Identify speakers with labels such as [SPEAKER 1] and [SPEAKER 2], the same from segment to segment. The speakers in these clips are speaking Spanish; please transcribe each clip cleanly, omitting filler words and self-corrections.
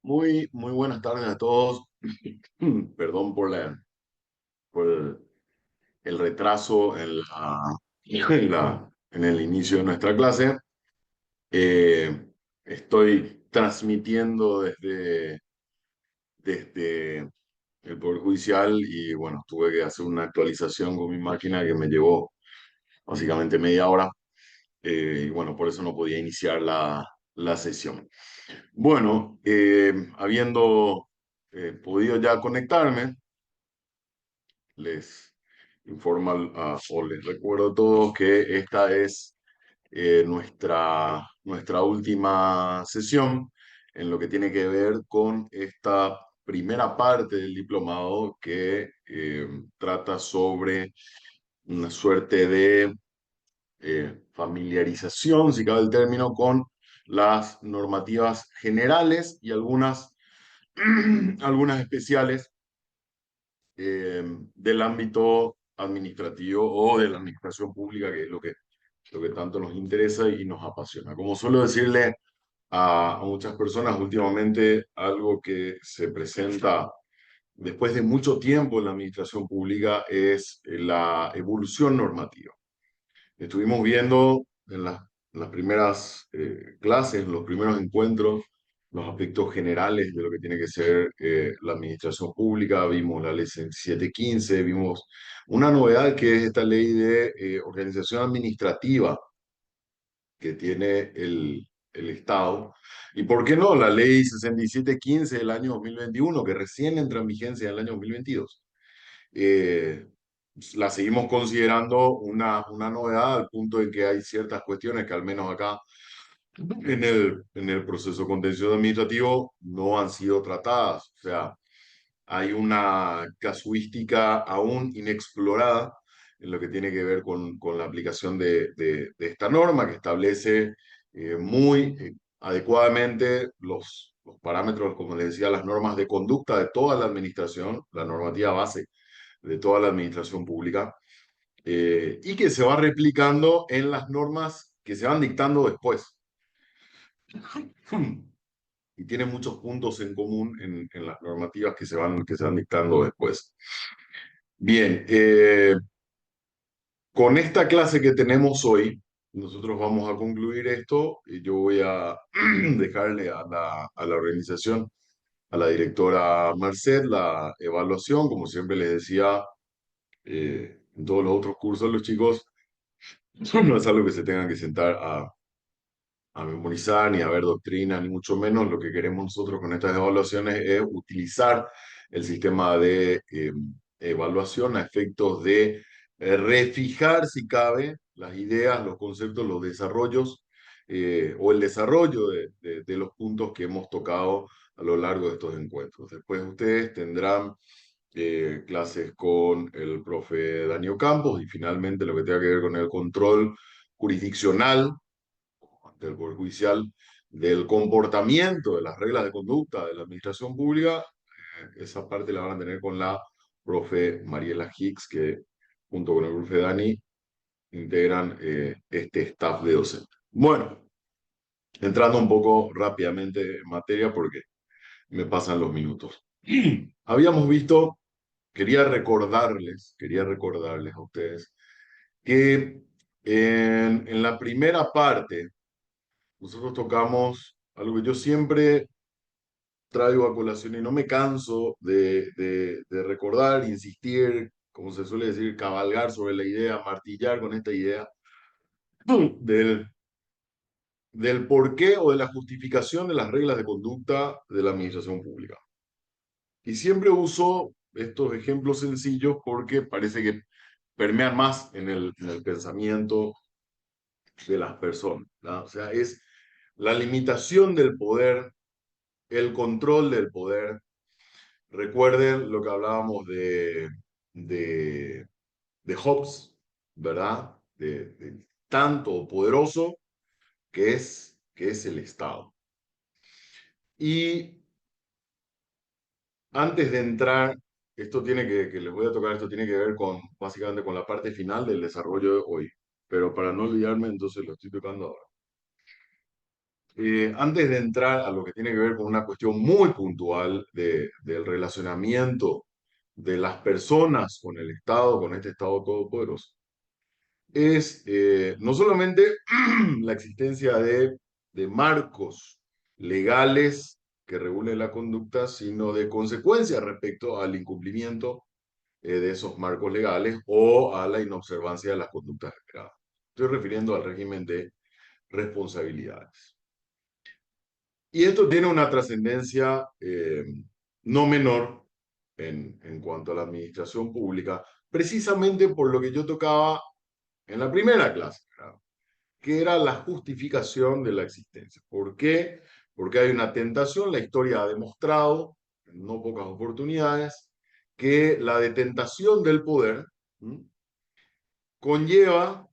[SPEAKER 1] Muy buenas tardes a todos. Perdón por el retraso en el inicio de nuestra clase. Eh, Estoy transmitiendo desde el Poder Judicial y bueno, tuve que hacer una actualización con mi máquina que me llevó básicamente media hora. Y bueno, por eso no podía iniciar la sesión. Bueno, habiendo podido ya conectarme, les informo o les recuerdo a todos que esta es nuestra última sesión en lo que tiene que ver con esta primera parte del diplomado que trata sobre una suerte de familiarización, si cabe el término, con las normativas generales y algunas especiales del ámbito administrativo o de la administración pública, que es lo que tanto nos interesa y nos apasiona. Como suelo decirle a muchas personas últimamente, algo que se presenta después de mucho tiempo en la administración pública es la evolución normativa. Estuvimos viendo en las primeras clases, en los primeros encuentros, los aspectos generales de lo que tiene que ser la administración pública. Vimos la ley 6715, vimos una novedad que es esta ley de organización administrativa que tiene el Estado. ¿Y por qué no? La ley 6715 del año 2021, que recién entra en vigencia en el año 2022. eh, la seguimos considerando una novedad al punto de que hay ciertas cuestiones que al menos acá en el proceso contencioso administrativo no han sido tratadas. O sea, hay una casuística aún inexplorada en lo que tiene que ver con la aplicación de esta norma que establece muy adecuadamente los parámetros, como les decía, las normas de conducta de toda la administración, la normativa base de toda la administración pública, y que se va replicando en las normas que se van dictando después. Y tiene muchos puntos en común en las normativas que se van dictando después. Bien, con esta clase que tenemos hoy, nosotros vamos a concluir esto y yo voy a dejarle a la organización, a la directora Merced, la evaluación. Como siempre les decía, en todos los otros cursos, los chicos no es algo que se tengan que sentar a memorizar, ni a ver doctrina, ni mucho menos. Lo que queremos nosotros con estas evaluaciones es utilizar el sistema de evaluación a efectos de refijar, si cabe, las ideas, los conceptos, los desarrollos o el desarrollo de los puntos que hemos tocado a lo largo de estos encuentros. Después ustedes tendrán clases con el profe Daniel Campos y finalmente lo que tenga que ver con el control jurisdiccional del Poder Judicial, del comportamiento, de las reglas de conducta de la administración pública. Esa parte la van a tener con la profe Mariela Hicks, que junto con el profe Dani integran este staff de docente. Bueno, entrando un poco rápidamente en materia porque me pasan los minutos. Habíamos visto, quería recordarles a ustedes que en la primera parte nosotros tocamos algo que yo siempre traigo a colación y no me canso de recordar, insistir, como se suele decir, cabalgar sobre la idea, martillar con esta idea del, del porqué o de la justificación de las reglas de conducta de la administración pública. Y siempre uso estos ejemplos sencillos porque parece que permean más en el pensamiento de las personas, ¿no? O sea, es la limitación del poder, el control del poder. Recuerden lo que hablábamos de, de Hobbes, ¿verdad? De tanto poderoso que es el Estado. Y antes de entrar, esto tiene que les voy a tocar, esto tiene que ver con, básicamente, con la parte final del desarrollo de hoy. Pero para no olvidarme, entonces lo estoy tocando ahora. Antes de entrar a lo que tiene que ver con una cuestión muy puntual del relacionamiento de las personas con el Estado, con este Estado todopoderoso, es no solamente la existencia de marcos legales que regulen la conducta, sino de consecuencias respecto al incumplimiento de esos marcos legales o a la inobservancia de las conductas esperadas. Estoy refiriendo al régimen de responsabilidades. Y esto tiene una trascendencia no menor en cuanto a la administración pública, precisamente por lo que yo tocaba en la primera clase, ¿verdad? Que era la justificación de la existencia. ¿Por qué? Porque hay una tentación, la historia ha demostrado en no pocas oportunidades que la detentación del poder, ¿m?, conlleva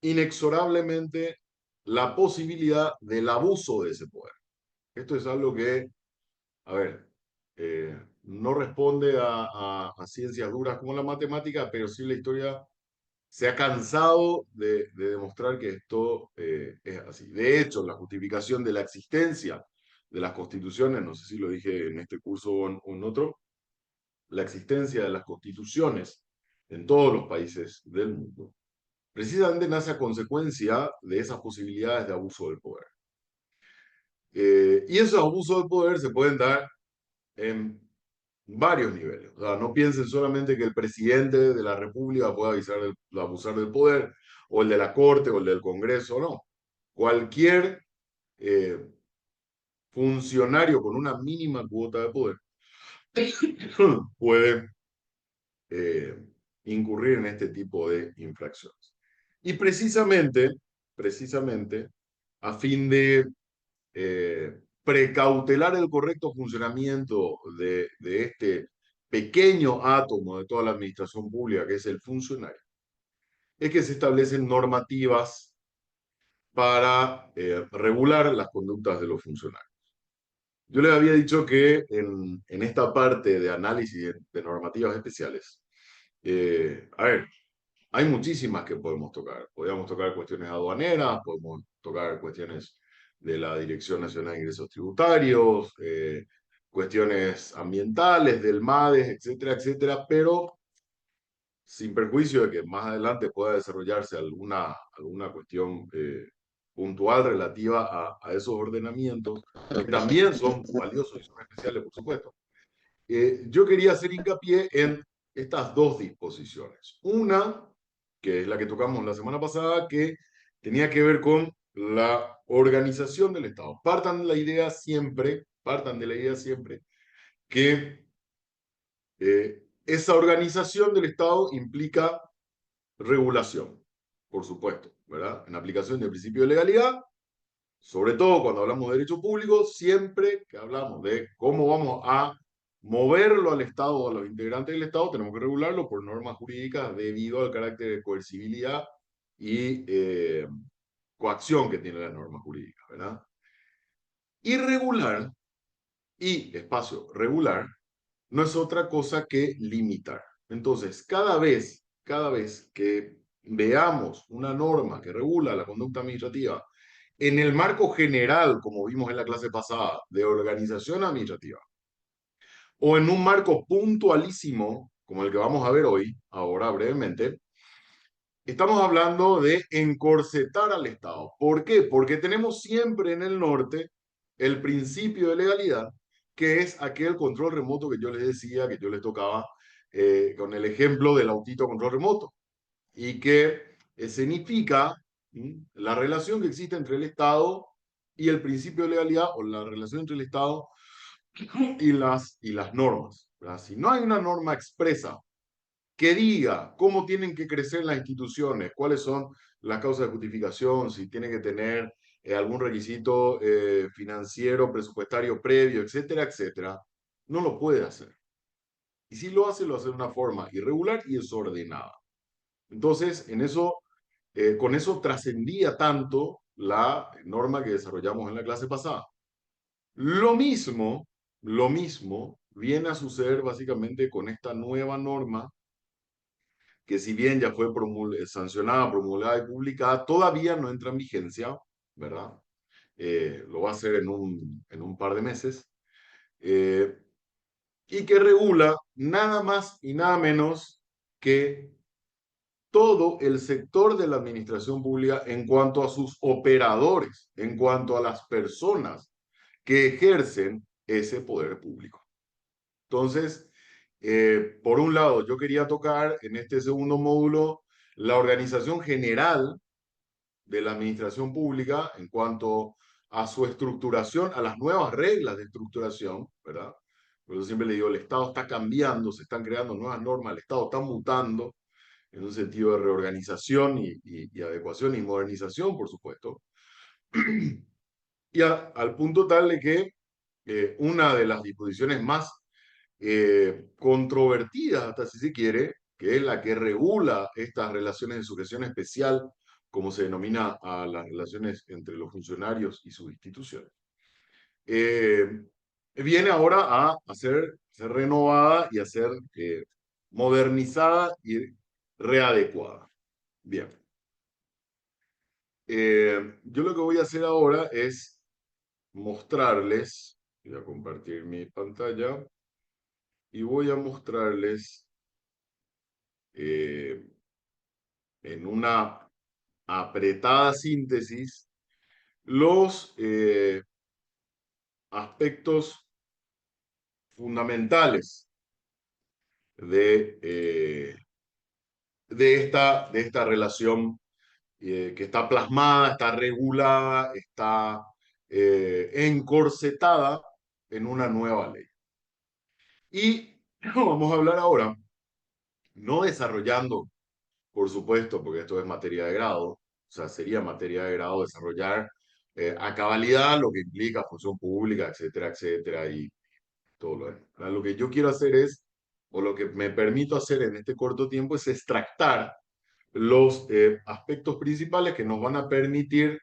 [SPEAKER 1] inexorablemente la posibilidad del abuso de ese poder. Esto es algo que, a ver, no responde a ciencias duras como la matemática, pero sí la historia se ha cansado de demostrar que esto es así. De hecho, la justificación de la existencia de las constituciones, no sé si lo dije en este curso o en otro, la existencia de las constituciones en todos los países del mundo, precisamente nace a consecuencia de esas posibilidades de abuso del poder. Y esos abusos del poder se pueden dar en varios niveles. O sea, no piensen solamente que el presidente de la República puede abusar del poder, o el de la Corte, o el del Congreso, no. Cualquier eh, funcionario con una mínima cuota de poder puede eh, incurrir en este tipo de infracciones. Y precisamente, a fin de precautelar el correcto funcionamiento de este pequeño átomo de toda la administración pública, que es el funcionario, es que se establecen normativas para regular las conductas de los funcionarios. Yo les había dicho que en esta parte de análisis de normativas especiales, a ver, hay muchísimas que podemos tocar. Podríamos tocar cuestiones aduaneras, podemos tocar cuestiones de la Dirección Nacional de Ingresos Tributarios, cuestiones ambientales, del MADES, etcétera, etcétera, pero sin perjuicio de que más adelante pueda desarrollarse alguna cuestión puntual relativa a esos ordenamientos, que también son valiosos y son especiales, por supuesto. Yo quería hacer hincapié en estas dos disposiciones. Una, que es la que tocamos la semana pasada, que tenía que ver con la organización del Estado. Partan de la idea siempre que esa organización del Estado implica regulación, por supuesto, ¿verdad? En aplicación del principio de legalidad, sobre todo cuando hablamos de derecho público, siempre que hablamos de cómo vamos a moverlo al Estado o a los integrantes del Estado, tenemos que regularlo por normas jurídicas debido al carácter de coercibilidad y coacción que tiene la norma jurídica, ¿verdad? Irregular y espacio regular no es otra cosa que limitar. Entonces, cada vez que veamos una norma que regula la conducta administrativa en el marco general, como vimos en la clase pasada, de organización administrativa, o en un marco puntualísimo, como el que vamos a ver hoy, ahora brevemente, estamos hablando de encorsetar al Estado. ¿Por qué? Porque tenemos siempre en el norte el principio de legalidad, que es aquel control remoto que yo les decía, que yo les tocaba con el ejemplo del autito control remoto, y que significa la relación que existe entre el Estado y el principio de legalidad, o la relación entre el Estado y las normas, ¿verdad? Si no hay una norma expresa que diga cómo tienen que crecer las instituciones, cuáles son las causas de justificación, si tiene que tener algún requisito financiero, presupuestario previo, etcétera, etcétera, no lo puede hacer. Y si lo hace de una forma irregular y desordenada. Entonces, con eso trascendía tanto la norma que desarrollamos en la clase pasada. Lo mismo, lo mismo viene a suceder básicamente con esta nueva norma que si bien ya fue sancionada, promulgada y publicada, todavía no entra en vigencia, ¿verdad? lo va a hacer en un par de meses, eh, y que regula nada más y nada menos que todo el sector de la administración pública en cuanto a sus operadores, en cuanto a las personas que ejercen ese poder público. Entonces, por un lado, yo quería tocar en este segundo módulo la organización general de la administración pública en cuanto a su estructuración, a las nuevas reglas de estructuración, ¿verdad? Por eso siempre le digo, el Estado está cambiando, se están creando nuevas normas, el Estado está mutando en un sentido de reorganización y adecuación y modernización, por supuesto. Y al punto tal de que una de las disposiciones más controvertidas, hasta si se quiere, que es la que regula estas relaciones de sujeción especial, como se denomina a las relaciones entre los funcionarios y sus instituciones, eh, viene ahora a ser renovada y a ser modernizada y readecuada. Bien. Yo lo que voy a hacer ahora es mostrarles, voy a compartir mi pantalla y voy a mostrarles eh, en una apretada síntesis los aspectos fundamentales de, de esta relación que está plasmada, está regulada, está encorsetada en una nueva ley. Y vamos a hablar ahora, no desarrollando, por supuesto, porque esto es materia de grado, o sea, sería materia de grado desarrollar a cabalidad lo que implica función pública, etcétera, etcétera, y todo lo demás. Lo que yo quiero hacer es, o lo que me permito hacer en este corto tiempo, es extractar los aspectos principales que nos van a permitir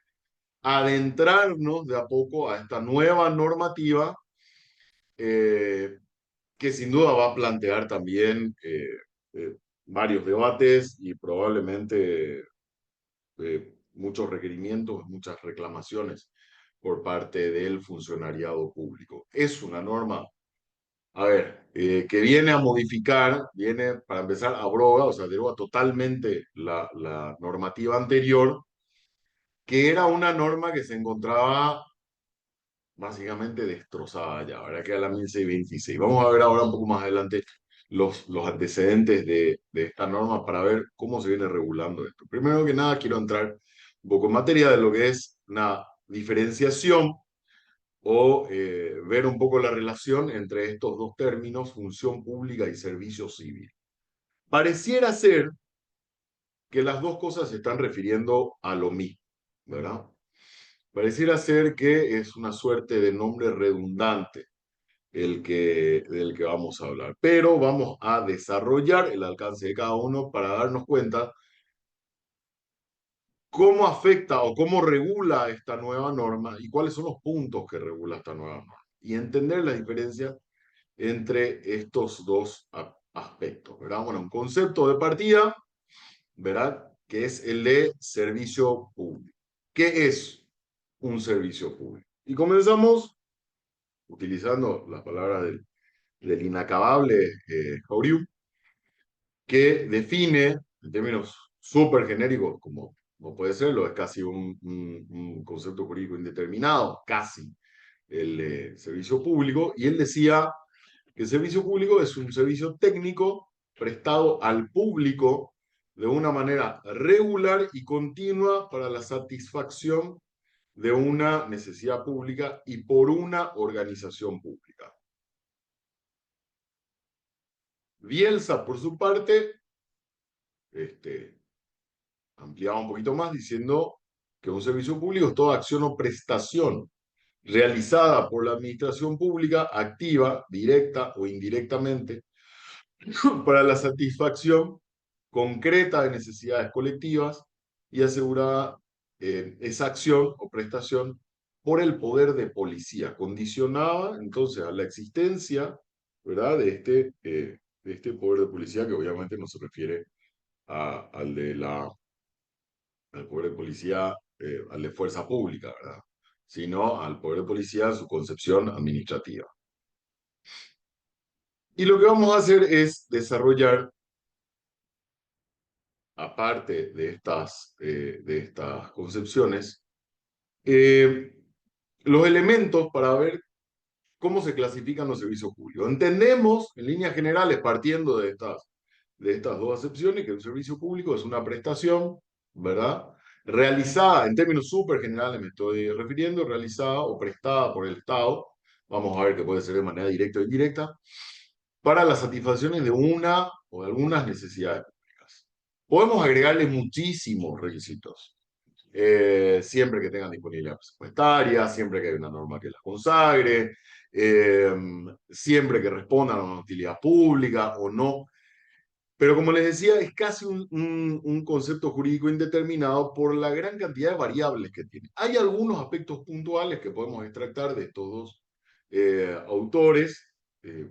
[SPEAKER 1] adentrarnos de a poco a esta nueva normativa eh, que sin duda va a plantear también varios debates y probablemente muchos requerimientos, muchas reclamaciones por parte del funcionariado público. Es una norma, a ver, que viene a modificar, viene para empezar, abroga, o sea, deroga totalmente la normativa anterior, que era una norma que se encontraba básicamente destrozada ya, ¿verdad? Que era la 1626. Vamos a ver ahora un poco más adelante los antecedentes de esta norma para ver cómo se viene regulando esto. Primero que nada, quiero entrar un poco en materia de lo que es una diferenciación o ver un poco la relación entre estos dos términos, función pública y servicio civil. Pareciera ser que las dos cosas se están refiriendo a lo mismo, ¿verdad? Pareciera ser que es una suerte de nombre redundante del que vamos a hablar, pero vamos a desarrollar el alcance de cada uno para darnos cuenta cómo afecta o cómo regula esta nueva norma y cuáles son los puntos que regula esta nueva norma y entender la diferencia entre estos dos aspectos, ¿verdad? Bueno, un concepto de partida, ¿verdad? Que es el de servicio público. ¿Qué es un servicio público? Y comenzamos utilizando las palabras del inacabable Jauriu, que define, en términos súper genéricos, como no puede serlo, es casi un concepto jurídico indeterminado, casi, el servicio público, y él decía que el servicio público es un servicio técnico prestado al público de una manera regular y continua para la satisfacción de una necesidad pública y por una organización pública. Bielsa, por su parte, ampliaba un poquito más diciendo que un servicio público es toda acción o prestación realizada por la administración pública, activa, directa o indirectamente, para la satisfacción concreta de necesidades colectivas y asegurada esa acción o prestación por el poder de policía, condicionada entonces a la existencia, ¿verdad?, de este poder de policía que obviamente no se refiere al de la al poder de policía, al de fuerza pública, ¿verdad? sino al poder de policía en su concepción administrativa. Y lo que vamos a hacer es desarrollar, aparte de estas concepciones, eh, los elementos para ver cómo se clasifican los servicios públicos. Entendemos, en líneas generales, partiendo de estas dos acepciones, que el servicio público es una prestación, ¿verdad? Realizada, en términos súper generales me estoy refiriendo, realizada o prestada por el Estado, vamos a ver que puede ser de manera directa o indirecta, para las satisfacciones de una o de algunas necesidades públicas. Podemos agregarle muchísimos requisitos, siempre que tengan disponibilidad presupuestaria, siempre que haya una norma que las consagre, eh, siempre que respondan a una utilidad pública o no. Pero como les decía, es casi un concepto jurídico indeterminado por la gran cantidad de variables que tiene. Hay algunos aspectos puntuales que podemos extractar de estos dos autores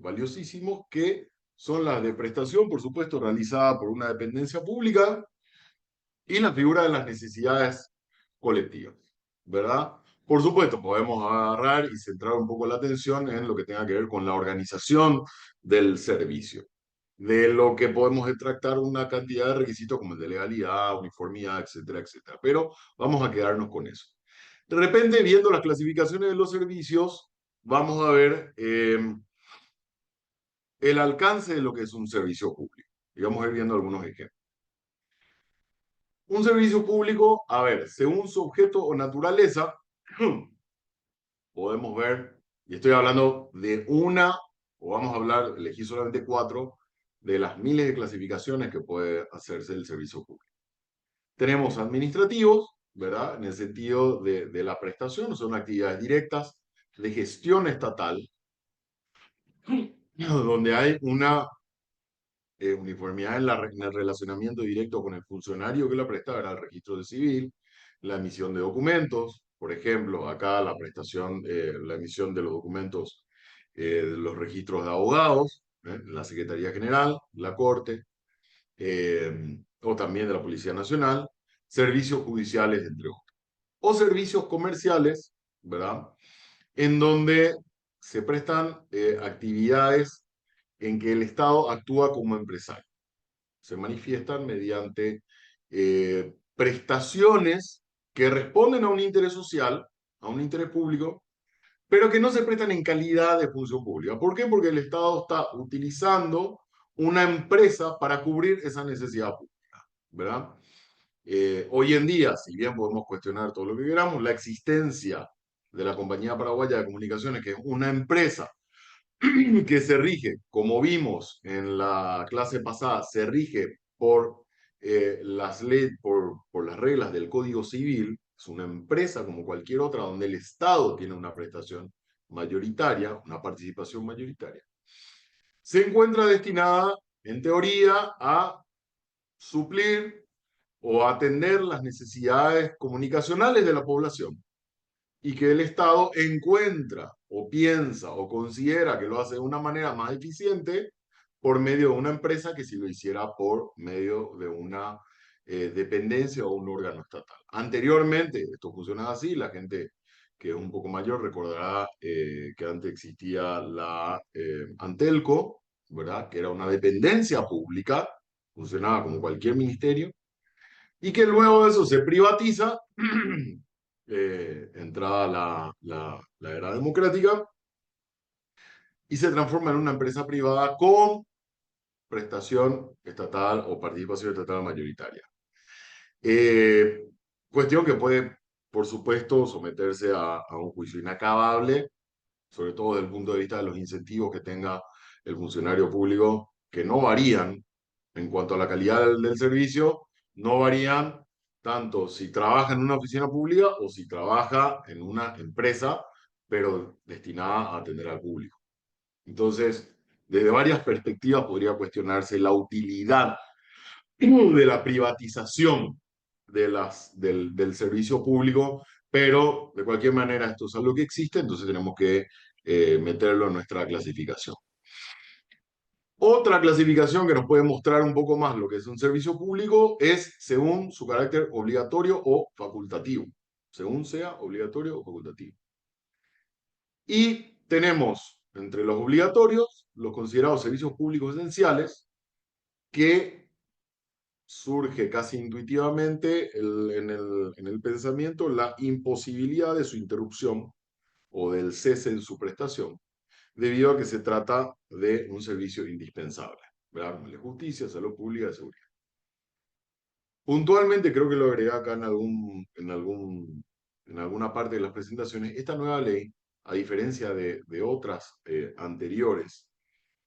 [SPEAKER 1] valiosísimos, que son las de prestación, por supuesto, realizada por una dependencia pública, y la figura de las necesidades colectivas, ¿verdad? Por supuesto, podemos agarrar y centrar un poco la atención en lo que tenga que ver con la organización del servicio, de lo que podemos extractar una cantidad de requisitos como el de legalidad, uniformidad, etcétera, etcétera. Pero vamos a quedarnos con eso. De repente, viendo las clasificaciones de los servicios, vamos a ver el alcance de lo que es un servicio público. Y vamos a ir viendo algunos ejemplos. Un servicio público, a ver, según su objeto o naturaleza, podemos ver, y estoy hablando de una, o vamos a hablar, elegí solamente cuatro, de las miles de clasificaciones que puede hacerse el servicio público. Tenemos administrativos, ¿verdad? En el sentido de la prestación, son actividades directas de gestión estatal, donde hay una uniformidad en el relacionamiento directo con el funcionario que la presta, era el registro del civil, la emisión de documentos, por ejemplo, acá la prestación, la emisión de los documentos de los registros de abogados, la Secretaría General, la Corte, o también de la Policía Nacional, servicios judiciales, entre otros. O servicios comerciales, ¿verdad? En donde se prestan actividades en que el Estado actúa como empresario. Se manifiestan mediante prestaciones que responden a un interés social, a un interés público, pero que no se prestan en calidad de función pública. ¿Por qué? Porque el Estado está utilizando una empresa para cubrir esa necesidad pública, ¿verdad? Hoy en día, si bien podemos cuestionar todo lo que queramos, la existencia de la Compañía Paraguaya de Comunicaciones, que es una empresa que se rige, como vimos en la clase pasada, se rige por las leyes, por las reglas del Código Civil. Es una empresa como cualquier otra donde el Estado tiene una prestación mayoritaria, una participación mayoritaria. Se encuentra destinada, en teoría, a suplir o atender las necesidades comunicacionales de la población, y que el Estado encuentra o piensa o considera que lo hace de una manera más eficiente por medio de una empresa que si lo hiciera por medio de una dependencia o un órgano estatal. Anteriormente esto funcionaba así, la gente que es un poco mayor recordará que antes existía la Antelco, ¿verdad? Que era una dependencia pública, funcionaba como cualquier ministerio, y que luego de eso se privatiza, entrada la era democrática, y se transforma en una empresa privada con prestación estatal o participación estatal mayoritaria. Eh, Cuestión que puede, por supuesto, someterse a un juicio inacabable, sobre todo desde el punto de vista de los incentivos que tenga el funcionario público, que no varían en cuanto a la calidad del servicio, no varían tanto si trabaja en una oficina pública o si trabaja en una empresa, pero destinada a atender al público. Entonces, desde varias perspectivas podría cuestionarse la utilidad de la privatización del servicio público, pero de cualquier manera esto es algo que existe, entonces tenemos que meterlo en nuestra clasificación. Otra clasificación que nos puede mostrar un poco más lo que es un servicio público es según su carácter obligatorio o facultativo. según sea obligatorio o facultativo. Y tenemos entre los obligatorios los considerados servicios públicos esenciales, que surge casi intuitivamente en el pensamiento la imposibilidad de su interrupción o del cese en su prestación, debido a que se trata de un servicio indispensable, ¿verdad? Como el de justicia, salud pública y seguridad. Puntualmente, creo que lo agregué acá en alguna parte de las presentaciones, esta nueva ley, a diferencia de otras anteriores,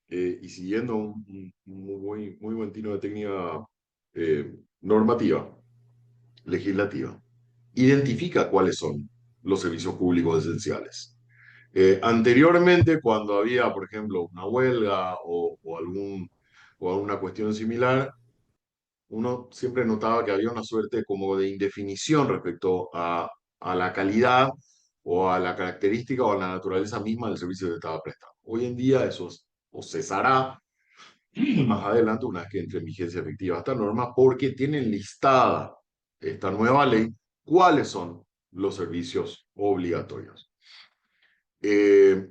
[SPEAKER 1] y siguiendo un muy buen tino de técnica normativa, legislativa, identifica cuáles son los servicios públicos esenciales. Anteriormente, cuando había, por ejemplo, una huelga o alguna cuestión similar, uno siempre notaba que había una suerte como de indefinición respecto a la calidad o a la característica o a la naturaleza misma del servicio que estaba prestando. Hoy en día eso o cesará más adelante una vez que entre en vigencia efectiva esta norma, porque tienen listada esta nueva ley cuáles son los servicios obligatorios. Eh,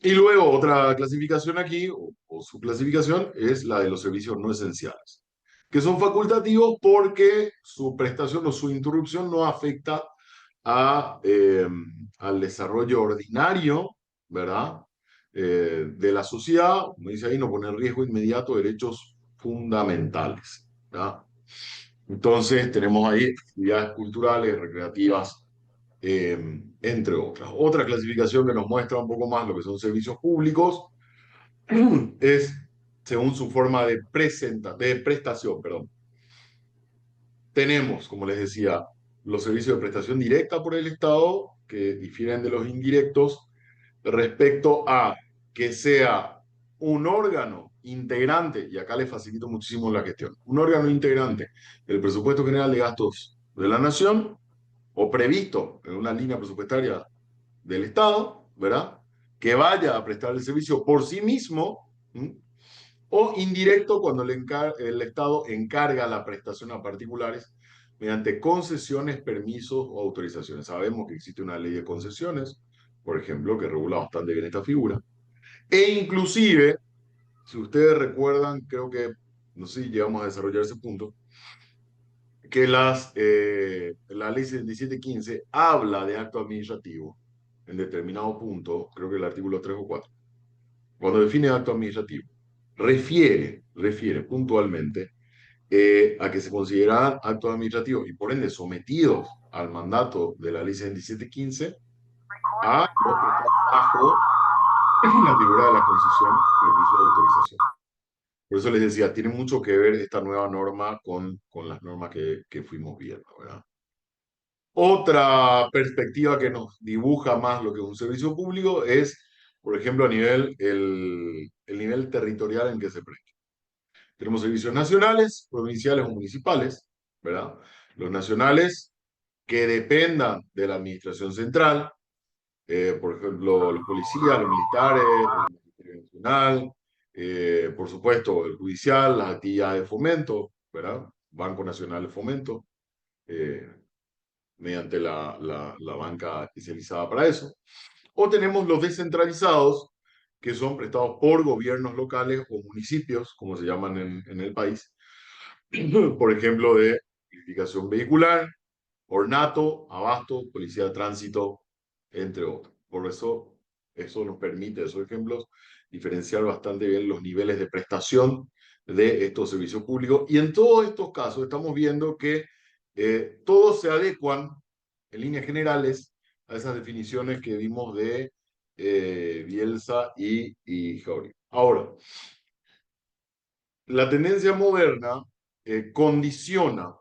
[SPEAKER 1] y luego otra clasificación aquí, o subclasificación, es la de los servicios no esenciales, que son facultativos porque su prestación o su interrupción no afecta a, al desarrollo ordinario, ¿verdad? De la sociedad, como dice ahí, no pone en riesgo inmediato derechos fundamentales, ¿verdad? Entonces tenemos ahí actividades culturales, recreativas, entre otras. Otra clasificación que nos muestra un poco más lo que son servicios públicos es según su forma de prestación, perdón. Tenemos, como les decía, los servicios de prestación directa por el Estado, que difieren de los indirectos, respecto a que sea un órgano integrante, y acá les facilito muchísimo la gestión, un órgano integrante del presupuesto general de gastos de la Nación, o previsto en una línea presupuestaria del Estado, ¿verdad? Que vaya a prestar el servicio por sí mismo, ¿m? O indirecto cuando el Estado encarga la prestación a particulares mediante concesiones, permisos o autorizaciones. Sabemos que existe una ley de concesiones, por ejemplo, que regula bastante bien esta figura. E inclusive, si ustedes recuerdan, creo que, no sé si llegamos a desarrollar ese punto, que la ley 7715 habla de acto administrativo en determinado punto, creo que el artículo 3 o 4, cuando define acto administrativo, refiere puntualmente a que se consideran actos administrativos y por ende sometidos al mandato de la ley 7715 a los que están bajo la figura de la concesión, permiso o autorización. Por eso les decía, tiene mucho que ver esta nueva norma con las normas que fuimos viendo, ¿verdad? Otra perspectiva que nos dibuja más lo que es un servicio público es, por ejemplo, el nivel territorial en que se presta. Tenemos servicios nacionales, provinciales o municipales, ¿verdad? Los nacionales que dependan de la administración central, por ejemplo, los policías, los militares, el Ministerio Nacional, por supuesto, el judicial, las actividades de fomento, ¿verdad? Banco Nacional de Fomento, eh, mediante la banca especializada para eso. O tenemos los descentralizados, que son prestados por gobiernos locales o municipios, como se llaman en el país, por ejemplo, de identificación vehicular, ornato, abasto, policía de tránsito, entre otros. Por eso nos permite, esos ejemplos, diferenciar bastante bien los niveles de prestación de estos servicios públicos. Y en todos estos casos estamos viendo que todos se adecuan, en líneas generales, a esas definiciones que vimos de Bielsa y Jauregui. Ahora, la tendencia moderna condiciona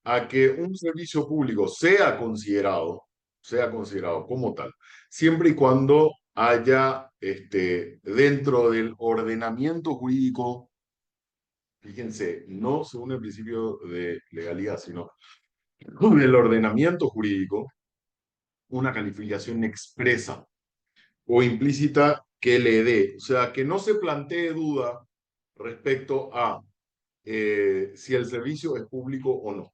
[SPEAKER 1] a que un servicio público sea considerado como tal, siempre y cuando haya dentro del ordenamiento jurídico, fíjense, no según el principio de legalidad, sino del ordenamiento jurídico, una calificación expresa o implícita que le dé, o sea, que no se plantee duda respecto a si el servicio es público o no.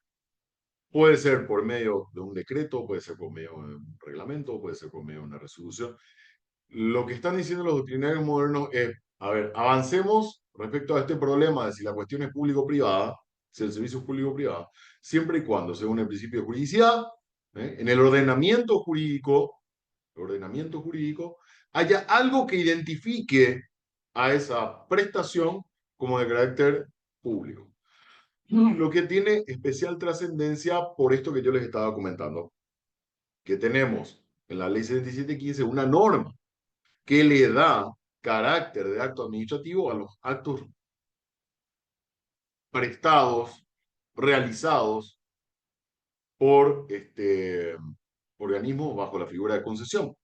[SPEAKER 1] Puede ser por medio de un decreto, puede ser por medio de un reglamento, puede ser por medio de una resolución. Lo que están diciendo los doctrinarios modernos es, a ver, avancemos respecto a este problema de si la cuestión es público-privada, si el servicio es público-privado, siempre y cuando, según el principio de juridicidad, en el ordenamiento jurídico, haya algo que identifique a esa prestación como de carácter público. Lo que tiene especial trascendencia por esto que yo les estaba comentando, que tenemos en la ley 7715 una norma que le da carácter de acto administrativo a los actos prestados, realizados por organismos bajo la figura de concesión.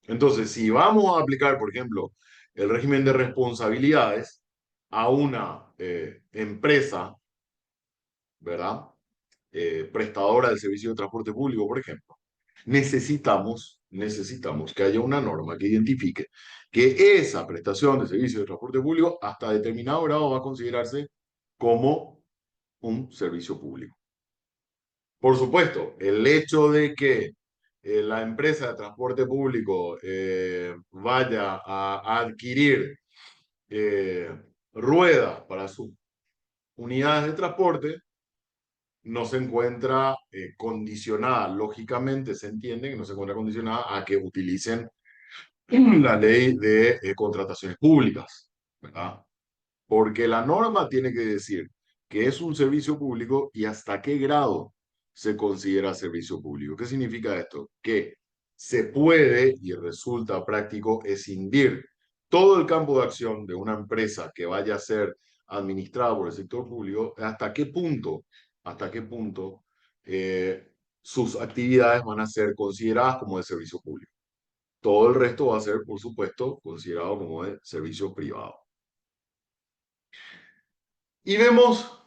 [SPEAKER 1] Entonces, si vamos a aplicar, por ejemplo, el régimen de responsabilidades a una empresa, ¿verdad? Prestadora del servicio de transporte público, por ejemplo, necesitamos que haya una norma que identifique que esa prestación de servicio de transporte público hasta determinado grado va a considerarse como un servicio público. Por supuesto, el hecho de que la empresa de transporte público vaya a adquirir eh, ruedas para sus unidades de transporte no se encuentra condicionada, lógicamente se entiende que no se encuentra condicionada a que utilicen la ley de contrataciones públicas, ¿verdad? Porque la norma tiene que decir que es un servicio público y hasta qué grado se considera servicio público. ¿Qué significa esto? Que se puede y resulta práctico escindir todo el campo de acción de una empresa que vaya a ser administrada por el sector público, hasta qué punto sus actividades van a ser consideradas como de servicio público. Todo el resto va a ser, por supuesto, considerado como de servicio privado. Y vemos,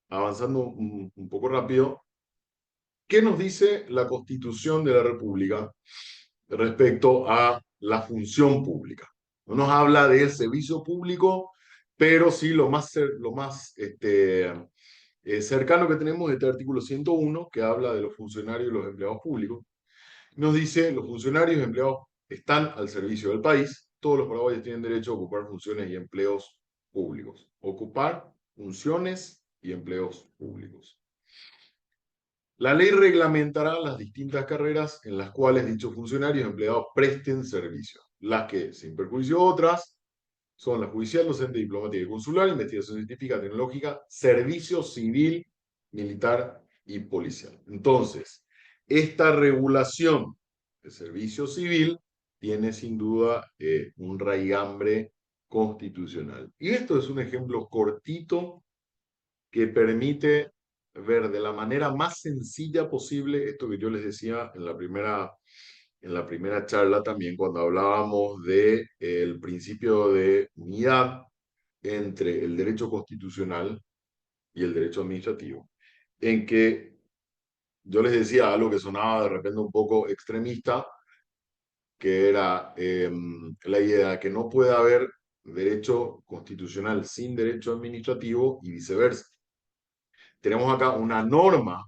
[SPEAKER 1] avanzando un poco rápido, ¿qué nos dice la Constitución de la República respecto a la función pública? No nos habla del servicio público, pero sí lo más cercano que tenemos es este artículo 101, que habla de los funcionarios y los empleados públicos. Nos dice, los funcionarios y empleados están al servicio del país. Todos los paraguayos tienen derecho a ocupar funciones y empleos públicos. Ocupar funciones y empleos públicos. La ley reglamentará las distintas carreras en las cuales dichos funcionarios y empleados presten servicio. Las que, sin perjuicio de otras, son la judicial, docente, diplomática y consular, investigación científica, tecnológica, servicio civil, militar y policial. Entonces, esta regulación de servicio civil tiene sin duda un raigambre constitucional. Y esto es un ejemplo cortito que permite ver de la manera más sencilla posible esto que yo les decía en la primera charla también cuando hablábamos de el principio de unidad entre el derecho constitucional y el derecho administrativo, en que yo les decía algo que sonaba de repente un poco extremista, que era la idea de que no puede haber derecho constitucional sin derecho administrativo y viceversa. Tenemos acá una norma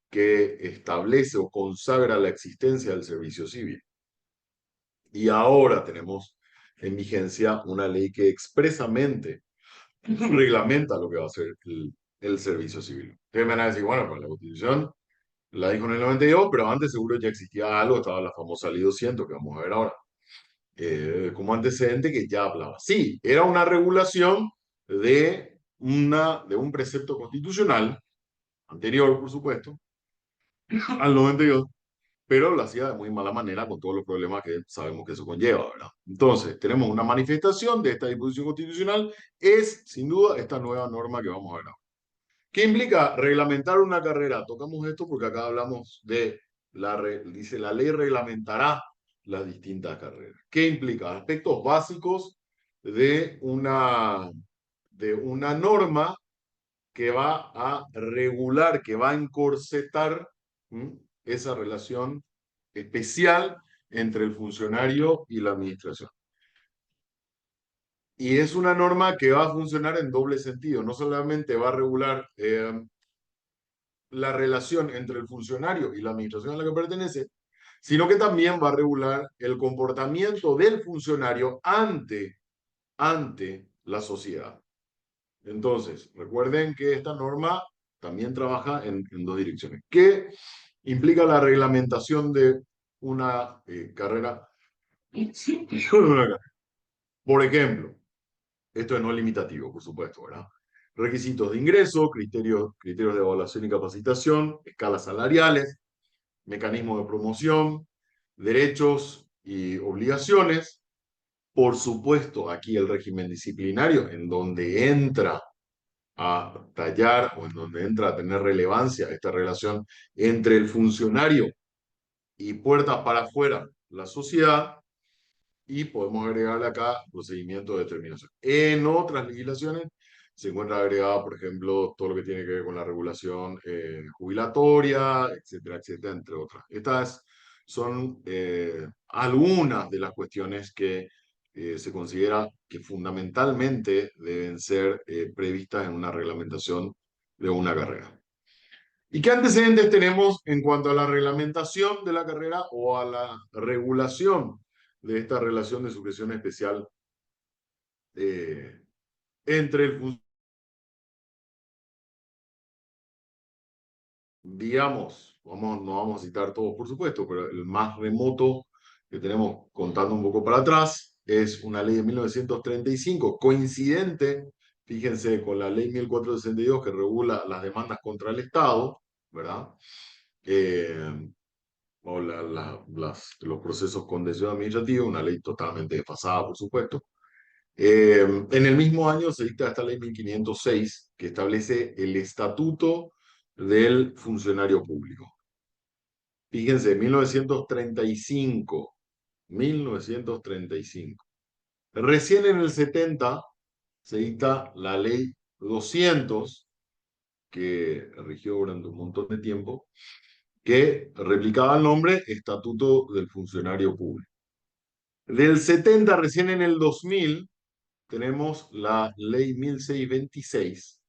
[SPEAKER 1] que establece o consagra la existencia del servicio civil. Y ahora tenemos en vigencia una ley que expresamente reglamenta lo que va a ser el servicio civil. Ustedes me van a decir, bueno, pues la Constitución la dijo en el 92, pero antes seguro ya existía algo, estaba la famosa ley 200 que vamos a ver ahora, como antecedente que ya hablaba. Sí, era una regulación de un precepto constitucional, anterior, por supuesto, al 92, pero lo hacía de muy mala manera con todos los problemas que sabemos que eso conlleva, ¿verdad? Entonces, tenemos una manifestación de esta disposición constitucional, es sin duda esta nueva norma que vamos a ver ahora. ¿Qué implica reglamentar una carrera? Tocamos esto porque acá hablamos de, dice, la ley reglamentará las distintas carreras. ¿Qué implica? Aspectos básicos de de una norma que va a regular, que va a encorsetar esa relación especial entre el funcionario y la administración. Y es una norma que va a funcionar en doble sentido. No solamente va a regular la relación entre el funcionario y la administración a la que pertenece, sino que también va a regular el comportamiento del funcionario ante la sociedad. Entonces, recuerden que esta norma también trabaja en dos direcciones. ¿Qué implica la reglamentación de una carrera? Sí, por ejemplo, esto es no limitativo, por supuesto, ¿verdad? Requisitos de ingreso, criterios de evaluación y capacitación, escalas salariales, mecanismos de promoción, derechos y obligaciones. Por supuesto, aquí el régimen disciplinario, en donde entra a tallar o en donde entra a tener relevancia esta relación entre el funcionario y puertas para afuera, la sociedad, y podemos agregarle acá procedimiento de determinación. En otras legislaciones se encuentra agregada, por ejemplo, todo lo que tiene que ver con la regulación jubilatoria, etcétera, etcétera, entre otras. Estas son algunas de las cuestiones que se considera que fundamentalmente deben ser previstas en una reglamentación de una carrera. ¿Y qué antecedentes tenemos en cuanto a la reglamentación de la carrera o a la regulación de esta relación de sujeción especial eh, entre el, digamos, no vamos a citar todos por supuesto, pero el más remoto que tenemos contando un poco para atrás es una ley de 1935, coincidente, fíjense, con la ley 1462 que regula las demandas contra el Estado, ¿verdad? Eh, o los procesos contenciosos administrativos, una ley totalmente desfasada, por supuesto. En el mismo año se dicta esta ley 1506, que establece el Estatuto del Funcionario Público. Fíjense, 1935, 1935. Recién en el 70 se dicta la ley 200, que rigió durante un montón de tiempo, que replicaba el nombre Estatuto del Funcionario Público. Del 70, recién en el 2000, tenemos la ley 1626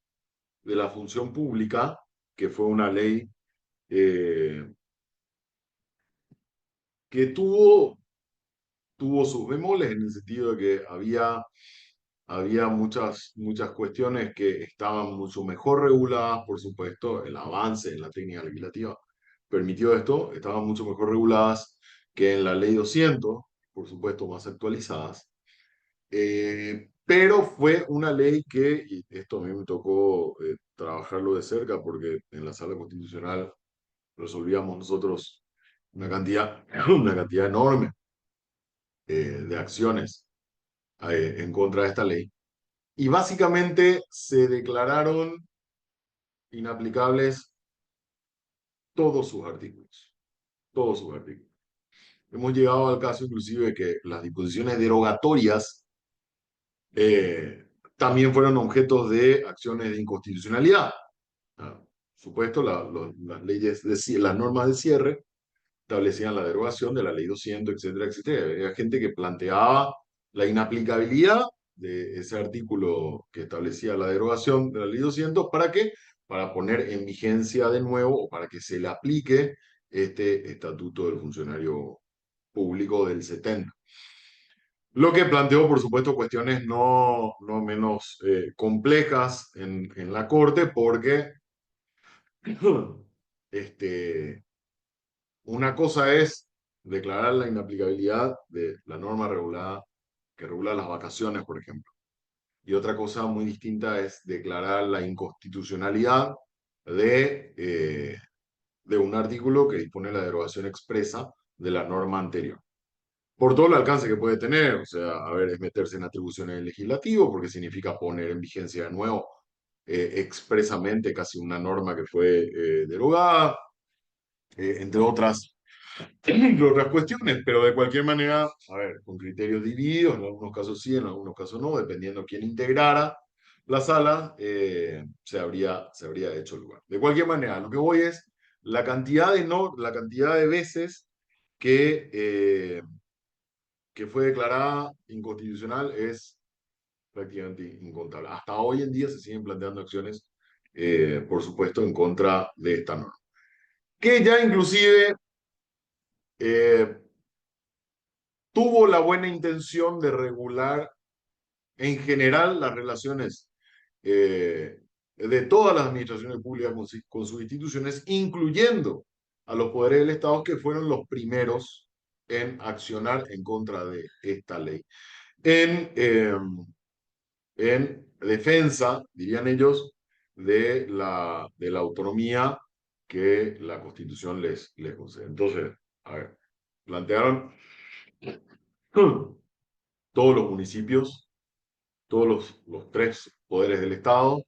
[SPEAKER 1] de la función pública, que fue una ley eh, que tuvo sus bemoles en el sentido de que había muchas cuestiones que estaban mucho mejor reguladas, por supuesto, el avance en la técnica legislativa permitió esto, estaban mucho mejor reguladas que en la ley 200, por supuesto, más actualizadas. Pero fue una ley que, y esto a mí me tocó trabajarlo de cerca porque en la sala constitucional resolvíamos nosotros una cantidad, una cantidad enorme de acciones en contra de esta ley. Y básicamente se declararon inaplicables todos sus artículos, todos sus artículos. Hemos llegado al caso inclusive de que las disposiciones derogatorias eh, también fueron objetos de acciones de inconstitucionalidad. Ah, supuesto, las leyes las normas de cierre establecían la derogación de la ley 200, etcétera, etcétera. Había gente que planteaba la inaplicabilidad de ese artículo que establecía la derogación de la ley 200. ¿Para qué? Para poner en vigencia de nuevo o para que se le aplique este estatuto del funcionario público del 70. Lo que planteó, por supuesto, cuestiones no menos complejas en la Corte, porque este, una cosa es declarar la inaplicabilidad de la norma regulada que regula las vacaciones, por ejemplo. Y otra cosa muy distinta es declarar la inconstitucionalidad de un artículo que dispone la derogación expresa de la norma anterior. Por todo el alcance que puede tener, o sea, a ver, es meterse en atribuciones del legislativo, porque significa poner en vigencia de nuevo expresamente casi una norma que fue derogada, entre otras cuestiones, pero de cualquier manera, a ver, con criterios divididos, en algunos casos sí, en algunos casos no, dependiendo quién integrara la sala, se habría hecho lugar. De cualquier manera, lo que voy es la cantidad de veces que, que fue declarada inconstitucional es prácticamente incontable. Hasta hoy en día se siguen planteando acciones, por supuesto, en contra de esta norma, que ya inclusive eh, tuvo la buena intención de regular en general las relaciones de todas las administraciones públicas con sus instituciones, incluyendo a los poderes del Estado, que fueron los primeros en accionar en contra de esta ley. En, en defensa, dirían ellos, de la autonomía que la Constitución les concede. Entonces, a ver, plantearon todos los municipios, todos los tres poderes del Estado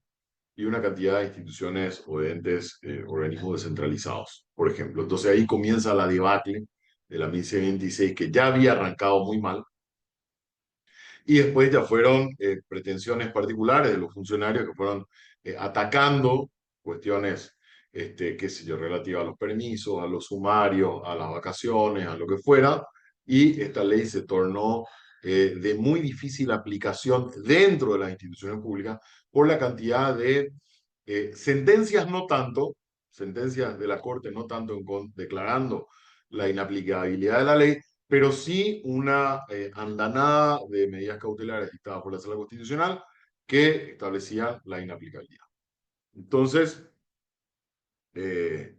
[SPEAKER 1] y una cantidad de instituciones o de entes, organismos descentralizados, por ejemplo. Entonces ahí comienza la debacle de la 1126, que ya había arrancado muy mal, y después ya fueron pretensiones particulares de los funcionarios que fueron atacando cuestiones, qué sé yo, relativas a los permisos, a los sumarios, a las vacaciones, a lo que fuera, y esta ley se tornó de muy difícil aplicación dentro de las instituciones públicas por la cantidad de sentencias, no tanto, sentencias de la Corte no tanto declarando la inaplicabilidad de la ley, pero sí una andanada de medidas cautelares dictadas por la Sala Constitucional que establecían la inaplicabilidad. Entonces, eh,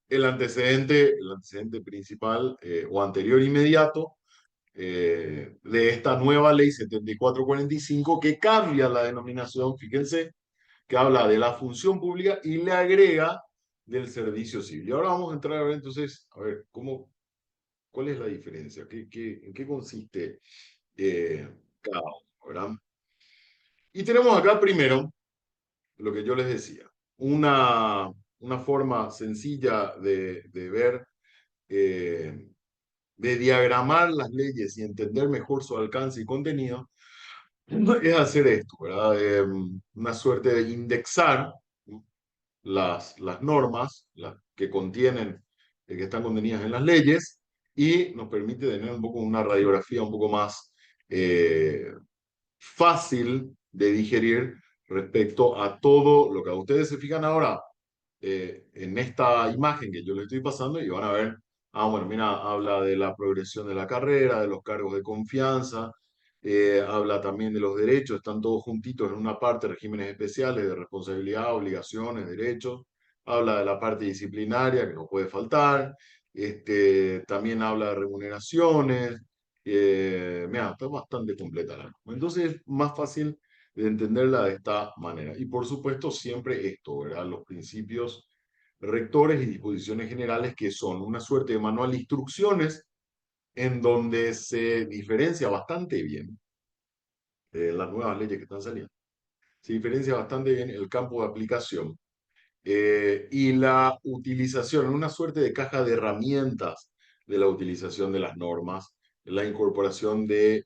[SPEAKER 1] el antecedente principal o anterior inmediato de esta nueva ley 7445 que cambia la denominación, fíjense, que habla de la función pública y le agrega del servicio civil. Y ahora vamos a entrar a ver entonces, a ver, ¿cuál es la diferencia? ¿En qué consiste cada uno? ¿Verdad? Y tenemos acá primero lo que yo les decía, una forma sencilla de ver, eh, de diagramar las leyes y entender mejor su alcance y contenido, es hacer esto, ¿verdad? Una suerte de indexar, ¿no?, las normas las que contienen, que están contenidas en las leyes, y nos permite tener un poco una radiografía un poco más fácil de digerir respecto a todo lo que a ustedes se fijan ahora en esta imagen que yo les estoy pasando, y van a ver, bueno, mira, habla de la progresión de la carrera, de los cargos de confianza, habla también de los derechos, están todos juntitos en una parte, regímenes especiales de responsabilidad, obligaciones, derechos, habla de la parte disciplinaria que no puede faltar, también habla de remuneraciones, mira, está bastante completa la norma. Entonces es más fácil de entenderla de esta manera. Y por supuesto, siempre esto, ¿verdad? Los principios rectores y disposiciones generales, que son una suerte de manual de instrucciones en donde se diferencia bastante bien las nuevas leyes que están saliendo. Se diferencia bastante bien el campo de aplicación y la utilización, una suerte de caja de herramientas de la utilización de las normas, la incorporación de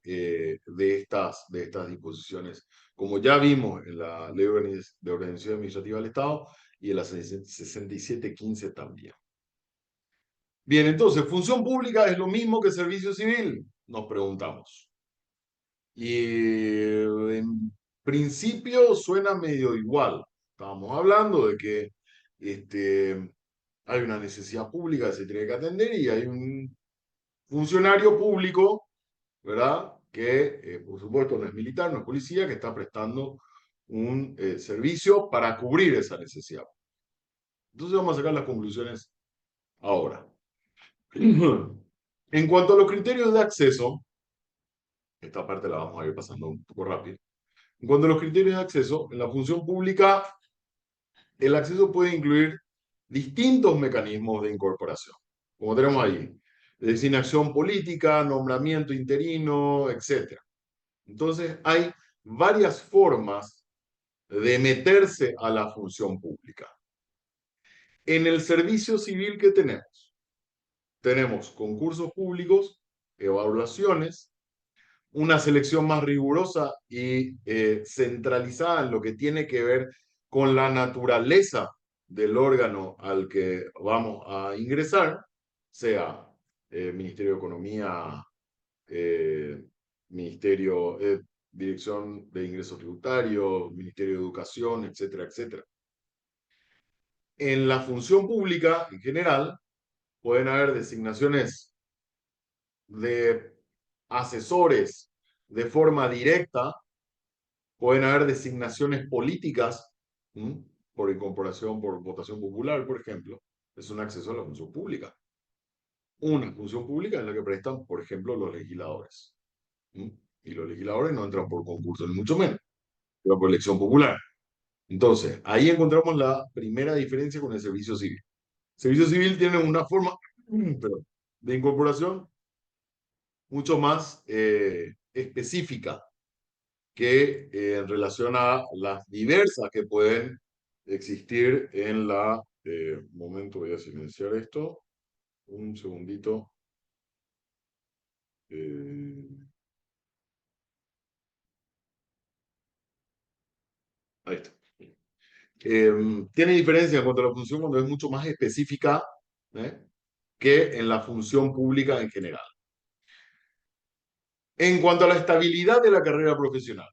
[SPEAKER 1] estas disposiciones, como ya vimos en la Ley de Organización Administrativa del Estado y en la 6715 también. Bien, entonces, ¿función pública es lo mismo que servicio civil? Nos preguntamos. Y en principio suena medio igual. Estábamos hablando de que hay una necesidad pública que se tiene que atender y hay un funcionario público, ¿verdad? Que, por supuesto, no es militar, no es policía, que está prestando un servicio para cubrir esa necesidad. Entonces vamos a sacar las conclusiones ahora. En cuanto a los criterios de acceso, esta parte la vamos a ir pasando un poco rápido. En cuanto a los criterios de acceso, en la función pública, el acceso puede incluir distintos mecanismos de incorporación, como tenemos ahí, designación política, nombramiento interino, etc. Entonces, hay varias formas de meterse a la función pública. En el servicio civil que tenemos concursos públicos, evaluaciones, una selección más rigurosa y centralizada en lo que tiene que ver con la naturaleza del órgano al que vamos a ingresar, sea Ministerio de Economía, Ministerio, Dirección de Ingresos Tributarios, Ministerio de Educación, etcétera, etcétera. En la función pública, en general, pueden haber designaciones de asesores de forma directa, pueden haber designaciones políticas, ¿m? Por incorporación, por votación popular, por ejemplo. Es un acceso a la función pública. Una función pública es la que prestan, por ejemplo, los legisladores. ¿M? Y los legisladores no entran por concurso, ni mucho menos, pero por elección popular. Entonces, ahí encontramos la primera diferencia con el servicio civil. El servicio civil tiene una forma perdón, de incorporación mucho más específica que en relación a las diversas que pueden existir en la... momento, voy a silenciar esto. Un segundito. Eh, ahí está. Tiene diferencia en cuanto a la función cuando es mucho más específica, ¿eh? Que en la función pública en general. En cuanto a la estabilidad de la carrera profesional,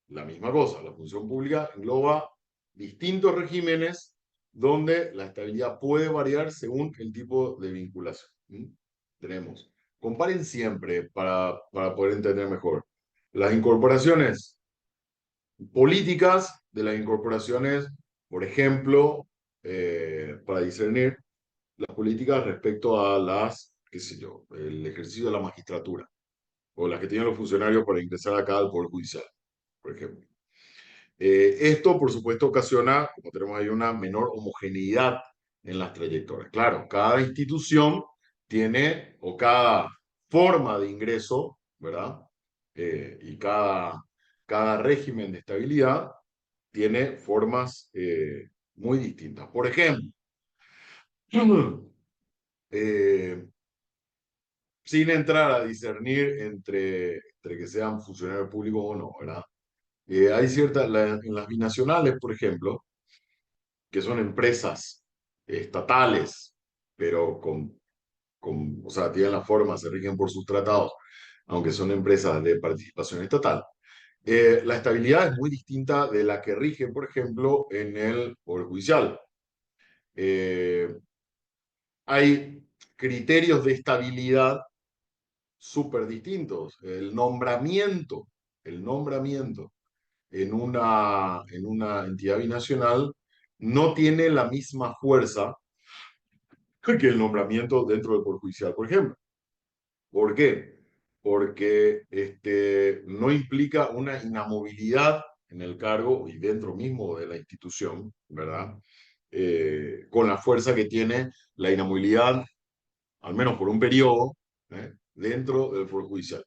[SPEAKER 1] la misma cosa. La función pública engloba distintos regímenes donde la estabilidad puede variar según el tipo de vinculación. ¿Mm? Tenemos, comparen siempre para poder entender mejor, las incorporaciones políticas de las incorporaciones, por ejemplo, para discernir las políticas respecto a las, qué sé yo, el ejercicio de la magistratura o las que tienen los funcionarios para ingresar acá al Poder Judicial, por ejemplo. Esto, por supuesto, ocasiona, como tenemos ahí, una menor homogeneidad en las trayectorias. Claro, cada institución tiene, o cada forma de ingreso, ¿verdad? Y cada régimen de estabilidad tiene formas muy distintas. Por ejemplo, eh, sin entrar a discernir entre que sean funcionarios públicos o no, ¿verdad? Hay ciertas, en las binacionales, por ejemplo, que son empresas estatales, pero o sea, tienen la forma, se rigen por sus tratados, aunque son empresas de participación estatal. La estabilidad es muy distinta de la que rige, por ejemplo, en el Poder Judicial. Eh, Hay criterios de estabilidad súper distintos. El nombramiento en una entidad binacional no tiene la misma fuerza que el nombramiento dentro del Poder Judicial, por ejemplo. ¿Por qué? Porque no implica una inamovilidad en el cargo y dentro mismo de la institución, ¿verdad? Con la fuerza que tiene la inamovilidad, al menos por un periodo, dentro del Poder Judicial.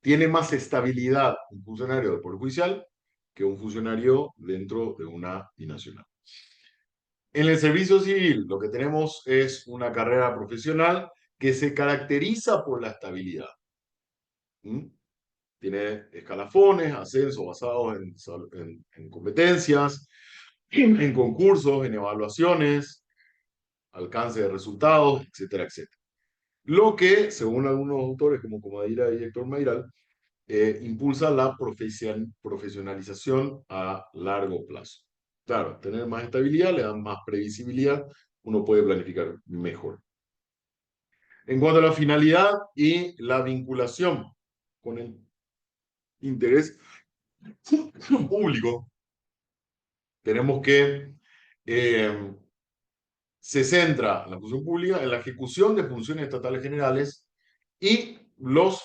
[SPEAKER 1] Tiene más estabilidad un funcionario del Poder Judicial que un funcionario dentro de una binacional. En el servicio civil, lo que tenemos es una carrera profesional que se caracteriza por la estabilidad. ¿Mm? Tiene escalafones, ascensos basados en competencias, en concursos, en evaluaciones, alcance de resultados, etcétera, etcétera. Lo que, según algunos autores como Comadira y Héctor Mayral, impulsa la profesionalización a largo plazo. Claro, tener más estabilidad le da más previsibilidad, uno puede planificar mejor. En cuanto a la finalidad y la vinculación con el interés público, tenemos que se centra la función pública en la ejecución de funciones estatales generales y los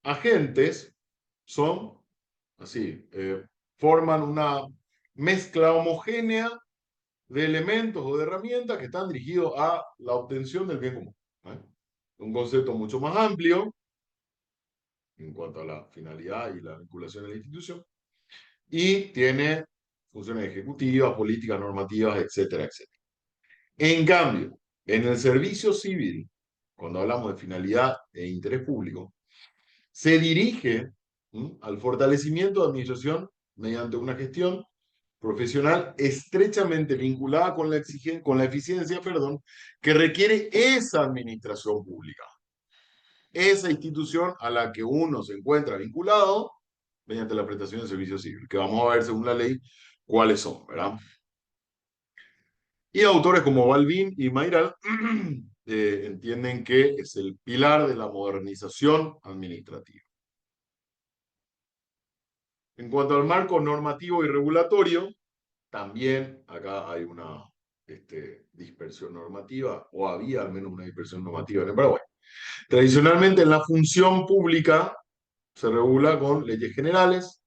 [SPEAKER 1] agentes son así, forman una mezcla homogénea de elementos o de herramientas que están dirigidos a la obtención del bien común. ¿Eh? Un concepto mucho más amplio en cuanto a la finalidad y la vinculación de la institución, y tiene funciones ejecutivas, políticas, normativas, etcétera, etcétera. En cambio, en el servicio civil, cuando hablamos de finalidad e interés público, se dirige al fortalecimiento de administración mediante una gestión profesional estrechamente vinculada con la eficiencia, perdón, que requiere esa administración pública, esa institución a la que uno se encuentra vinculado mediante la prestación de servicio civil, que vamos a ver según la ley cuáles son, ¿verdad? Y autores como Balbín y Mayral entienden que es el pilar de la modernización administrativa. En cuanto al marco normativo y regulatorio, también acá hay una dispersión normativa, o había al menos una dispersión normativa en el Paraguay. Tradicionalmente en la función pública se regula con leyes generales,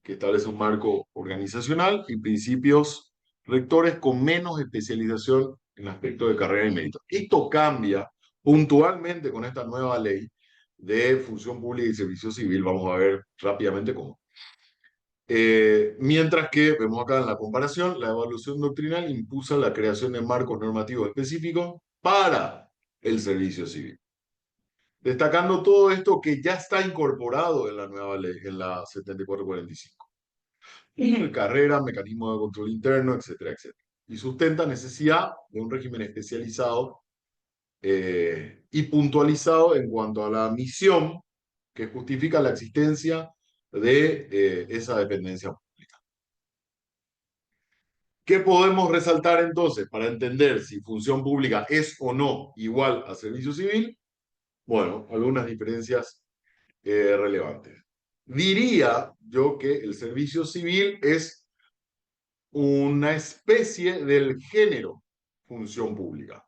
[SPEAKER 1] que establece un marco organizacional y principios rectores con menos especialización en aspectos de carrera y mérito. Esto cambia puntualmente con esta nueva ley de función pública y servicio civil. Vamos a ver rápidamente cómo. Mientras que, vemos acá en la comparación, la evaluación doctrinal impulsa la creación de marcos normativos específicos para el servicio civil. Destacando todo esto que ya está incorporado en la nueva ley, en la 7445. Carrera, mecanismo de control interno, etcétera, etcétera. Y sustenta necesidad de un régimen especializado y puntualizado en cuanto a la misión que justifica la existencia de esa dependencia. ¿Qué podemos resaltar entonces para entender si función pública es o no igual a servicio civil? Bueno, algunas diferencias relevantes. Diría yo que el servicio civil es una especie del género función pública.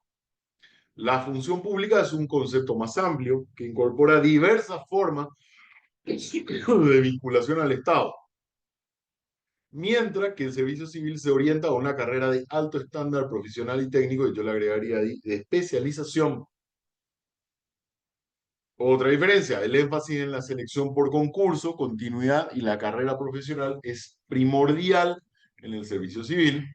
[SPEAKER 1] La función pública es un concepto más amplio que incorpora diversas formas de vinculación al Estado, mientras que el servicio civil se orienta a una carrera de alto estándar profesional y técnico, y yo le agregaría ahí de especialización. Otra diferencia, el énfasis en la selección por concurso, continuidad y la carrera profesional es primordial en el servicio civil.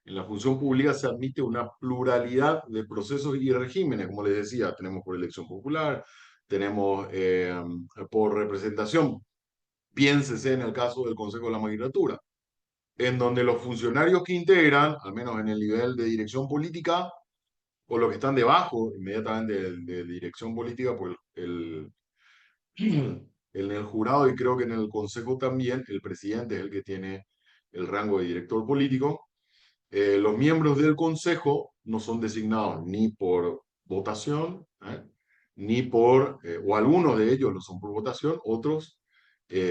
[SPEAKER 1] En la función pública se admite una pluralidad de procesos y regímenes, como les decía, tenemos por elección popular, tenemos por representación. Piénsese en el caso del Consejo de la Magistratura, en donde los funcionarios que integran, al menos en el nivel de dirección política, o los que están debajo inmediatamente de dirección política, pues en el jurado y creo que en el Consejo también, el presidente es el que tiene el rango de director político. Los miembros del Consejo no son designados ni por votación, ni o algunos de ellos lo son por votación, otros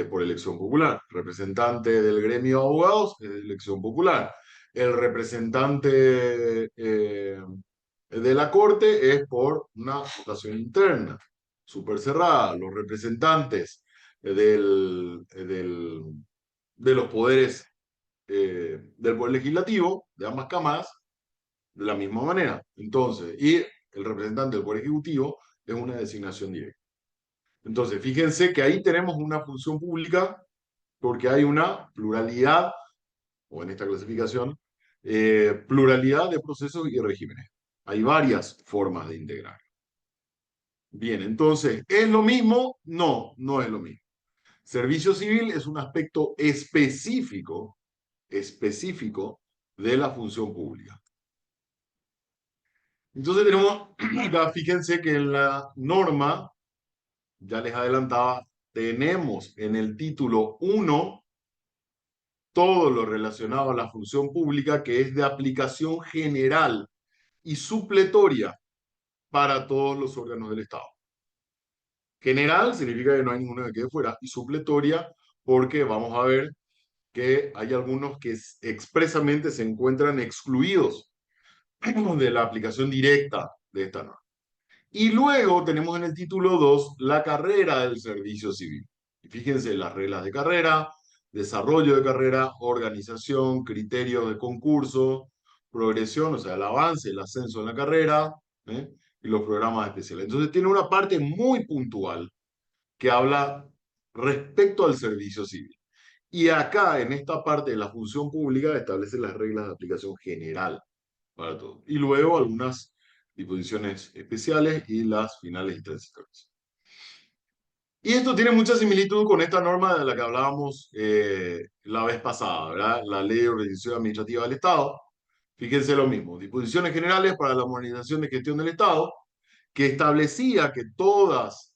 [SPEAKER 1] por elección popular. Representante del gremio de abogados es de elección popular. El representante de la Corte es por una votación interna, súper cerrada. Los representantes de los poderes del Poder Legislativo, de ambas cámaras, de la misma manera. Entonces, y el representante del Poder Ejecutivo es una designación directa. Entonces, fíjense que ahí tenemos una función pública porque hay una pluralidad, o en esta clasificación, pluralidad de procesos y regímenes. Hay varias formas de integrar. Bien, entonces, ¿es lo mismo? No, no es lo mismo. Servicio civil es un aspecto específico de la función pública. Entonces tenemos, acá fíjense que en la norma, ya les adelantaba, tenemos en el título 1 todo lo relacionado a la función pública que es de aplicación general y supletoria para todos los órganos del Estado. General significa que no hay ninguno que quede fuera y supletoria porque vamos a ver que hay algunos que expresamente se encuentran excluidos de la aplicación directa de esta norma. Y luego tenemos en el título 2 la carrera del servicio civil. Y fíjense las reglas de carrera, desarrollo de carrera, organización, criterios de concurso, progresión, o sea, el avance, el ascenso en la carrera, ¿eh? Y los programas especiales. Entonces tiene una parte muy puntual que habla respecto al servicio civil. Y acá, en esta parte de la función pública, establece las reglas de aplicación general para todo. Y luego algunas disposiciones especiales y las finales y transitorias. Y esto tiene mucha similitud con esta norma de la que hablábamos la vez pasada, ¿verdad? La Ley de Organización Administrativa del Estado. Fíjense lo mismo, disposiciones generales para la modernización de gestión del Estado, que establecía que todas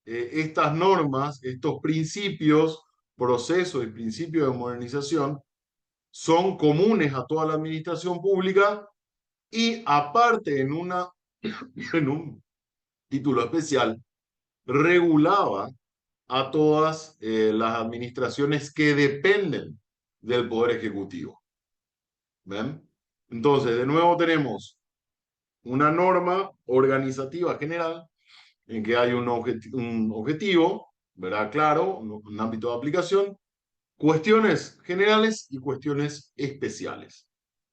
[SPEAKER 1] estas normas, estos principios, procesos y principios de modernización son comunes a toda la administración pública y aparte en un título especial regulaba a todas las administraciones que dependen del Poder Ejecutivo. ¿Ven? Entonces, de nuevo tenemos una norma organizativa general en que hay un objetivo, ¿verdad? Claro, un ámbito de aplicación, cuestiones generales y cuestiones especiales.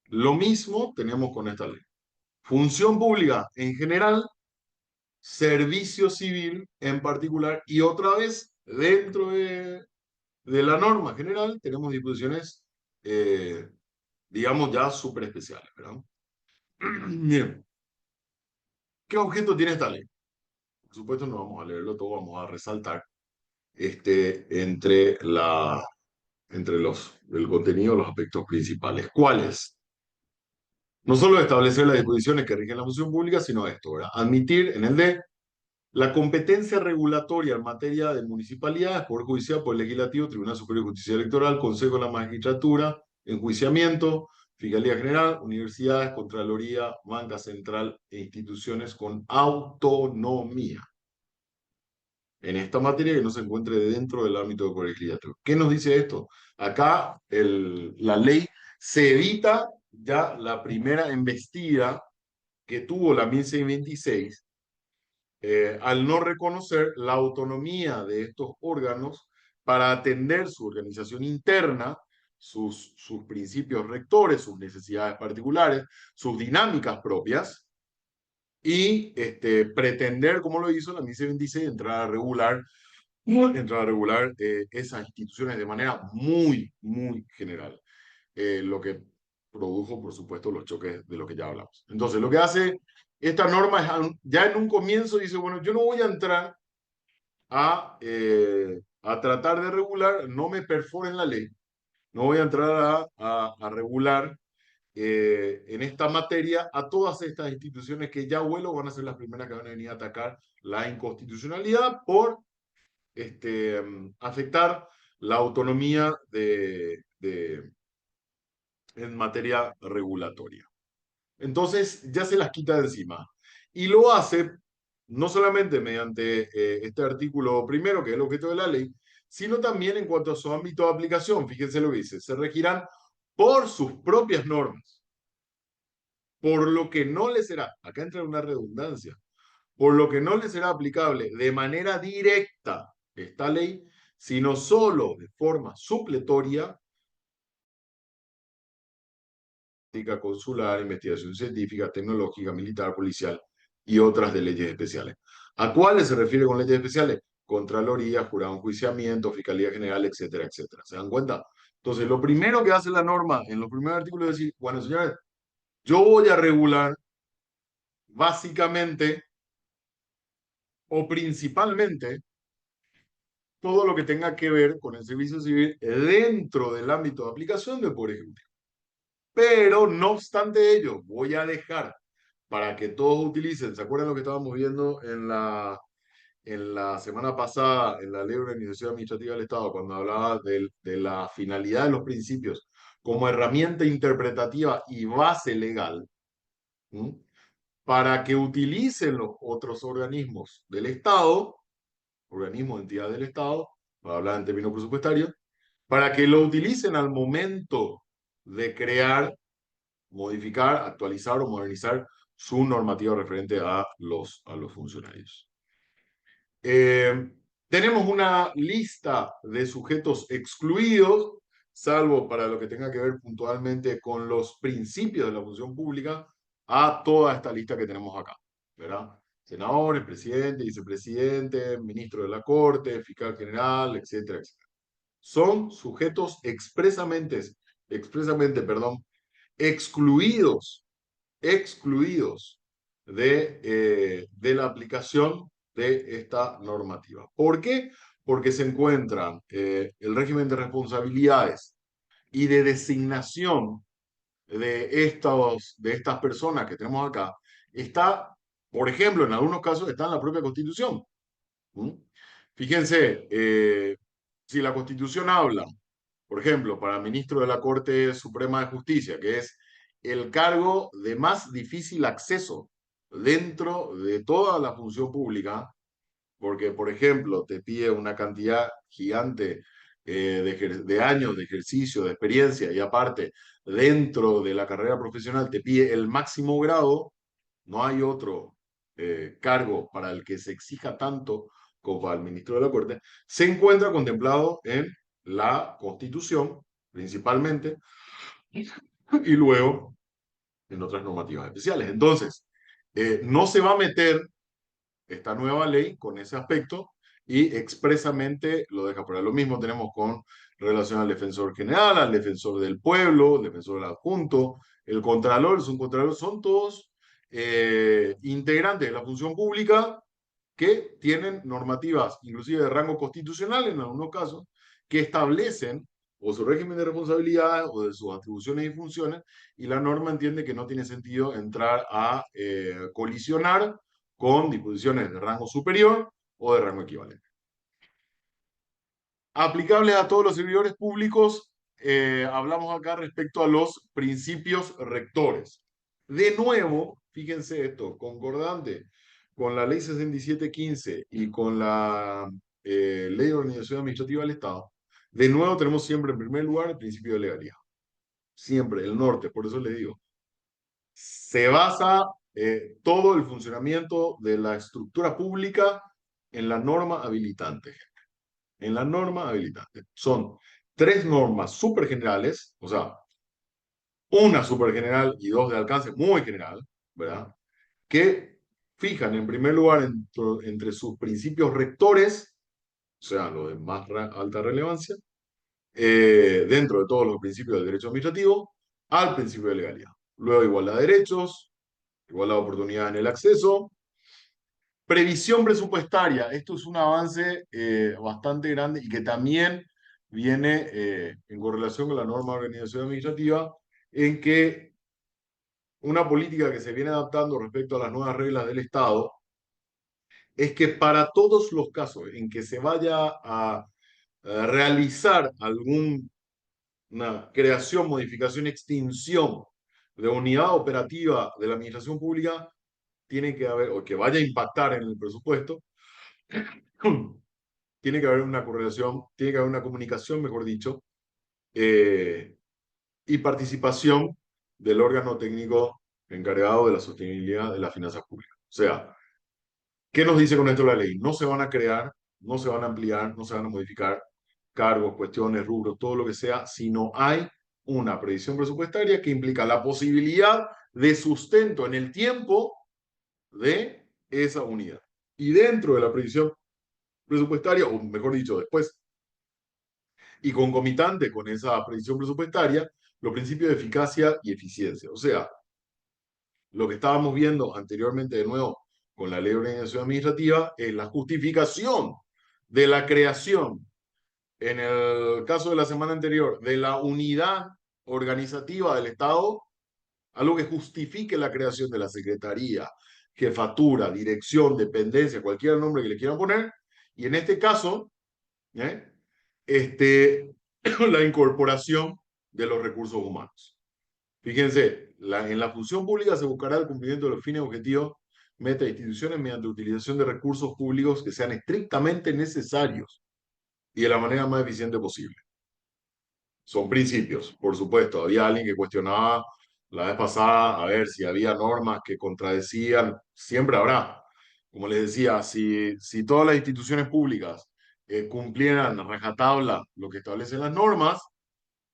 [SPEAKER 1] Lo mismo tenemos con esta ley. Función pública en general, servicio civil en particular, y otra vez, dentro de la norma general, tenemos disposiciones, digamos, ya súper especiales, ¿verdad? Bien, ¿qué objeto tiene esta ley? Por supuesto, no vamos a leerlo todo, vamos a resaltar entre el contenido, los aspectos principales. ¿Cuáles? No solo establecer las disposiciones que rigen la función pública, sino esto, ¿verdad? Admitir en el D la competencia regulatoria en materia de municipalidades, Poder Judicial, Poder Legislativo, Tribunal Superior de Justicia Electoral, Consejo de la Magistratura, enjuiciamiento, Fiscalía General, universidades, Contraloría, Banca Central e instituciones con autonomía en esta materia que no se encuentre dentro del ámbito del Poder Legislativo. ¿Qué nos dice esto? Acá la ley se evita ya la primera embestida que tuvo la 1626 al no reconocer la autonomía de estos órganos para atender su organización interna, sus principios rectores, sus necesidades particulares, sus dinámicas propias, y pretender, como lo hizo la 1626, entrar a regular esas instituciones de manera muy, muy general. Lo que produjo, por supuesto, los choques de los que ya hablamos. Entonces, lo que hace esta norma es, ya en un comienzo dice, bueno, yo no voy a entrar a tratar de regular, no me perforen la ley, no voy a entrar a regular en esta materia a todas estas instituciones que ya vuelo van a ser las primeras que van a venir a atacar la inconstitucionalidad por afectar la autonomía en materia regulatoria. Entonces ya se las quita de encima. Y lo hace no solamente mediante este artículo primero, que es el objeto de la ley, sino también en cuanto a su ámbito de aplicación. Fíjense lo que dice, se regirán por sus propias normas, por lo que no le será, acá entra una redundancia, por lo que no le será aplicable de manera directa esta ley, sino solo de forma supletoria, consular, investigación científica, tecnológica, militar, policial y otras de leyes especiales. ¿A cuáles se refiere con leyes especiales? Contraloría, jurado de enjuiciamiento, Fiscalía General, etcétera, etcétera. ¿Se dan cuenta? Entonces, lo primero que hace la norma en los primeros artículos es decir, bueno, señores, yo voy a regular básicamente o principalmente todo lo que tenga que ver con el servicio civil dentro del ámbito de aplicación del Poder Ejecutivo. Pero no obstante ello, voy a dejar para que todos utilicen, ¿se acuerdan lo que estábamos viendo en la semana pasada en la Ley de Organización Administrativa del Estado, cuando hablaba de la finalidad de los principios como herramienta interpretativa y base legal? ¿Mm? Para que utilicen los otros organismos del Estado, organismos, entidades del Estado, para hablar en términos presupuestarios, para que lo utilicen al momento de crear, modificar, actualizar o modernizar su normativa referente a los funcionarios. Tenemos una lista de sujetos excluidos, salvo para lo que tenga que ver puntualmente con los principios de la función pública, a toda esta lista que tenemos acá, ¿verdad? Senadores, presidente, vicepresidente, ministro de la Corte, fiscal general, etcétera, etcétera. Son sujetos perdón, excluidos de la aplicación de esta normativa. ¿Por qué? Porque se encuentran el régimen de responsabilidades y de designación de estas personas que tenemos acá, está, por ejemplo, en algunos casos está en la propia Constitución. ¿Mm? Fíjense, si la Constitución habla, por ejemplo, para ministro de la Corte Suprema de Justicia, que es el cargo de más difícil acceso dentro de toda la función pública, porque, por ejemplo, te pide una cantidad gigante de años de ejercicio, de experiencia, y aparte, dentro de la carrera profesional, te pide el máximo grado. No hay otro cargo para el que se exija tanto como para el ministro de la Corte. Se encuentra contemplado en la Constitución, principalmente, y luego en otras normativas especiales. Entonces, no se va a meter esta nueva ley con ese aspecto y expresamente lo deja fuera. Lo mismo tenemos con relación al defensor general, al defensor del pueblo, el defensor del adjunto, el contralor, el subcontralor, son todos integrantes de la función pública que tienen normativas, inclusive de rango constitucional en algunos casos, que establecen o su régimen de responsabilidades o de sus atribuciones y funciones, y la norma entiende que no tiene sentido entrar a colisionar con disposiciones de rango superior o de rango equivalente. Aplicables a todos los servidores públicos, hablamos acá respecto a los principios rectores. De nuevo, fíjense esto, concordante con la ley 6715 y con la ley de organización administrativa del Estado, de nuevo tenemos siempre en primer lugar el principio de legalidad. Siempre, el norte, por eso les digo, se basa todo el funcionamiento de la estructura pública en la norma habilitante. En la norma habilitante. Son tres normas súper generales, o sea, una súper general y dos de alcance muy general, ¿verdad? Que fijan en primer lugar entre sus principios rectores, o sea, lo de más alta relevancia, dentro de todos los principios del derecho administrativo, al principio de legalidad. Luego, igualdad de derechos, igualdad de oportunidad en el acceso. Previsión presupuestaria. Esto es un avance bastante grande y que también viene en correlación con la norma de organización administrativa, en que una política que se viene adaptando respecto a las nuevas reglas del Estado es que para todos los casos en que se vaya a realizar alguna creación, modificación, extinción de unidad operativa de la administración pública, tiene que haber, o que vaya a impactar en el presupuesto, tiene que haber una correlación, tiene que haber una comunicación, mejor dicho, eh, y participación del órgano técnico encargado de la sostenibilidad de las finanzas públicas. O sea, ¿qué nos dice con esto la ley? No se van a crear, no se van a ampliar, no se van a modificar cargos, cuestiones, rubros, todo lo que sea, si no hay una previsión presupuestaria que implica la posibilidad de sustento en el tiempo de esa unidad. Y dentro de la previsión presupuestaria, o mejor dicho, después, y concomitante con esa previsión presupuestaria, los principios de eficacia y eficiencia. O sea, lo que estábamos viendo anteriormente de nuevo con la ley de organización administrativa es la justificación de la creación, en el caso de la semana anterior, de la unidad organizativa del Estado, algo que justifique la creación de la secretaría, jefatura, dirección, dependencia, cualquier nombre que le quieran poner, y en este caso, ¿eh? La incorporación de los recursos humanos. Fíjense, en la función pública se buscará el cumplimiento de los fines objetivos, metas e instituciones mediante utilización de recursos públicos que sean estrictamente necesarios y de la manera más eficiente posible. Son principios, por supuesto. Había alguien que cuestionaba la vez pasada a ver si había normas que contradecían. Siempre habrá. Como les decía, si todas las instituciones públicas cumplieran a rajatabla lo que establecen las normas,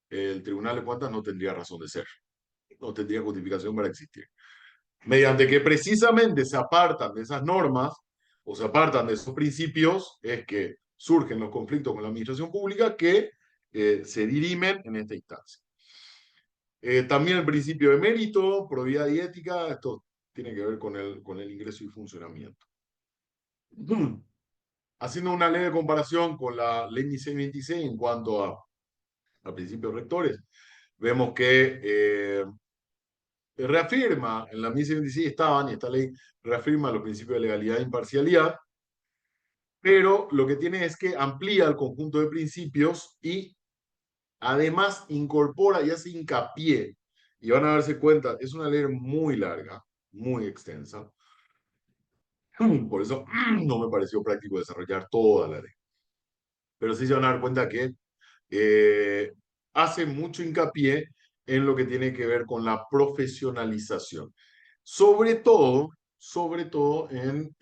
[SPEAKER 1] el Tribunal de Cuentas no tendría razón de ser, no tendría justificación para existir. Mediante que precisamente se apartan de esas normas o se apartan de esos principios, es que surgen los conflictos con la administración pública que se dirimen en esta instancia. También el principio de mérito, probidad y ética, esto tiene que ver con el ingreso y funcionamiento. Haciendo una leve comparación con la ley 1626 en cuanto a principios rectores, vemos que reafirma, en la 1626 estaban, y esta ley reafirma los principios de legalidad e imparcialidad, pero lo que tiene es que amplía el conjunto de principios y además incorpora y hace hincapié, y van a darse cuenta, es una ley muy larga, muy extensa, por eso no me pareció práctico desarrollar toda la ley, pero sí se van a dar cuenta que eh, hace mucho hincapié en lo que tiene que ver con la profesionalización. Sobre todo en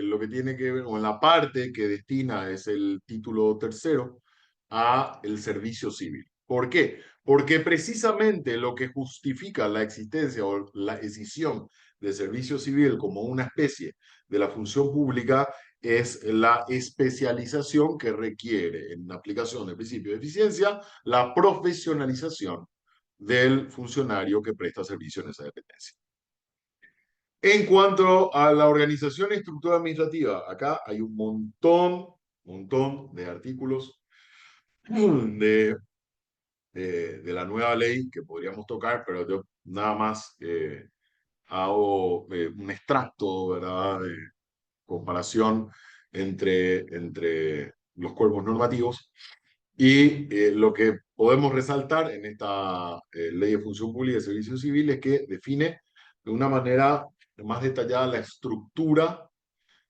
[SPEAKER 1] lo que tiene que ver, o en la parte que destina, es el título tercero, a el servicio civil. ¿Por qué? Porque precisamente lo que justifica la existencia o la escisión de servicio civil como una especie de la función pública es la especialización que requiere, en aplicación del principio de eficiencia, la profesionalización del funcionario que presta servicio en esa dependencia. En cuanto a la organización y estructura administrativa, acá hay un montón de artículos de, de la nueva ley que podríamos tocar, pero yo nada más hago un extracto, ¿verdad?, de comparación entre los cuerpos normativos. Y lo que podemos resaltar en esta ley de función pública y servicio civil es que define de una manera más detallada la estructura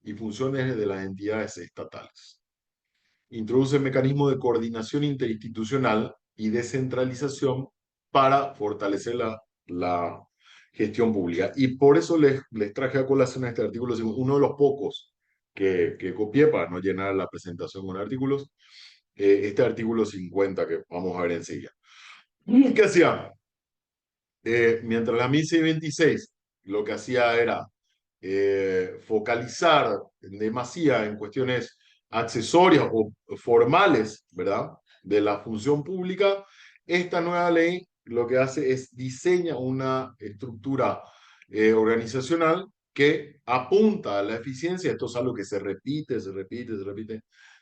[SPEAKER 1] y funciones de las entidades estatales. Introduce mecanismos de coordinación interinstitucional y descentralización para fortalecer la gestión pública. Y por eso les traje a colación este artículo, uno de los pocos que copié para no llenar la presentación con artículos, este artículo 50 que vamos a ver enseguida. ¿Qué hacía? Mientras la MICE 26 lo que hacía era focalizar en demasía en cuestiones accesorias o formales, ¿verdad?, de la función pública, esta nueva ley lo que hace es diseña una estructura organizacional que apunta a la eficiencia. Esto es algo que se repite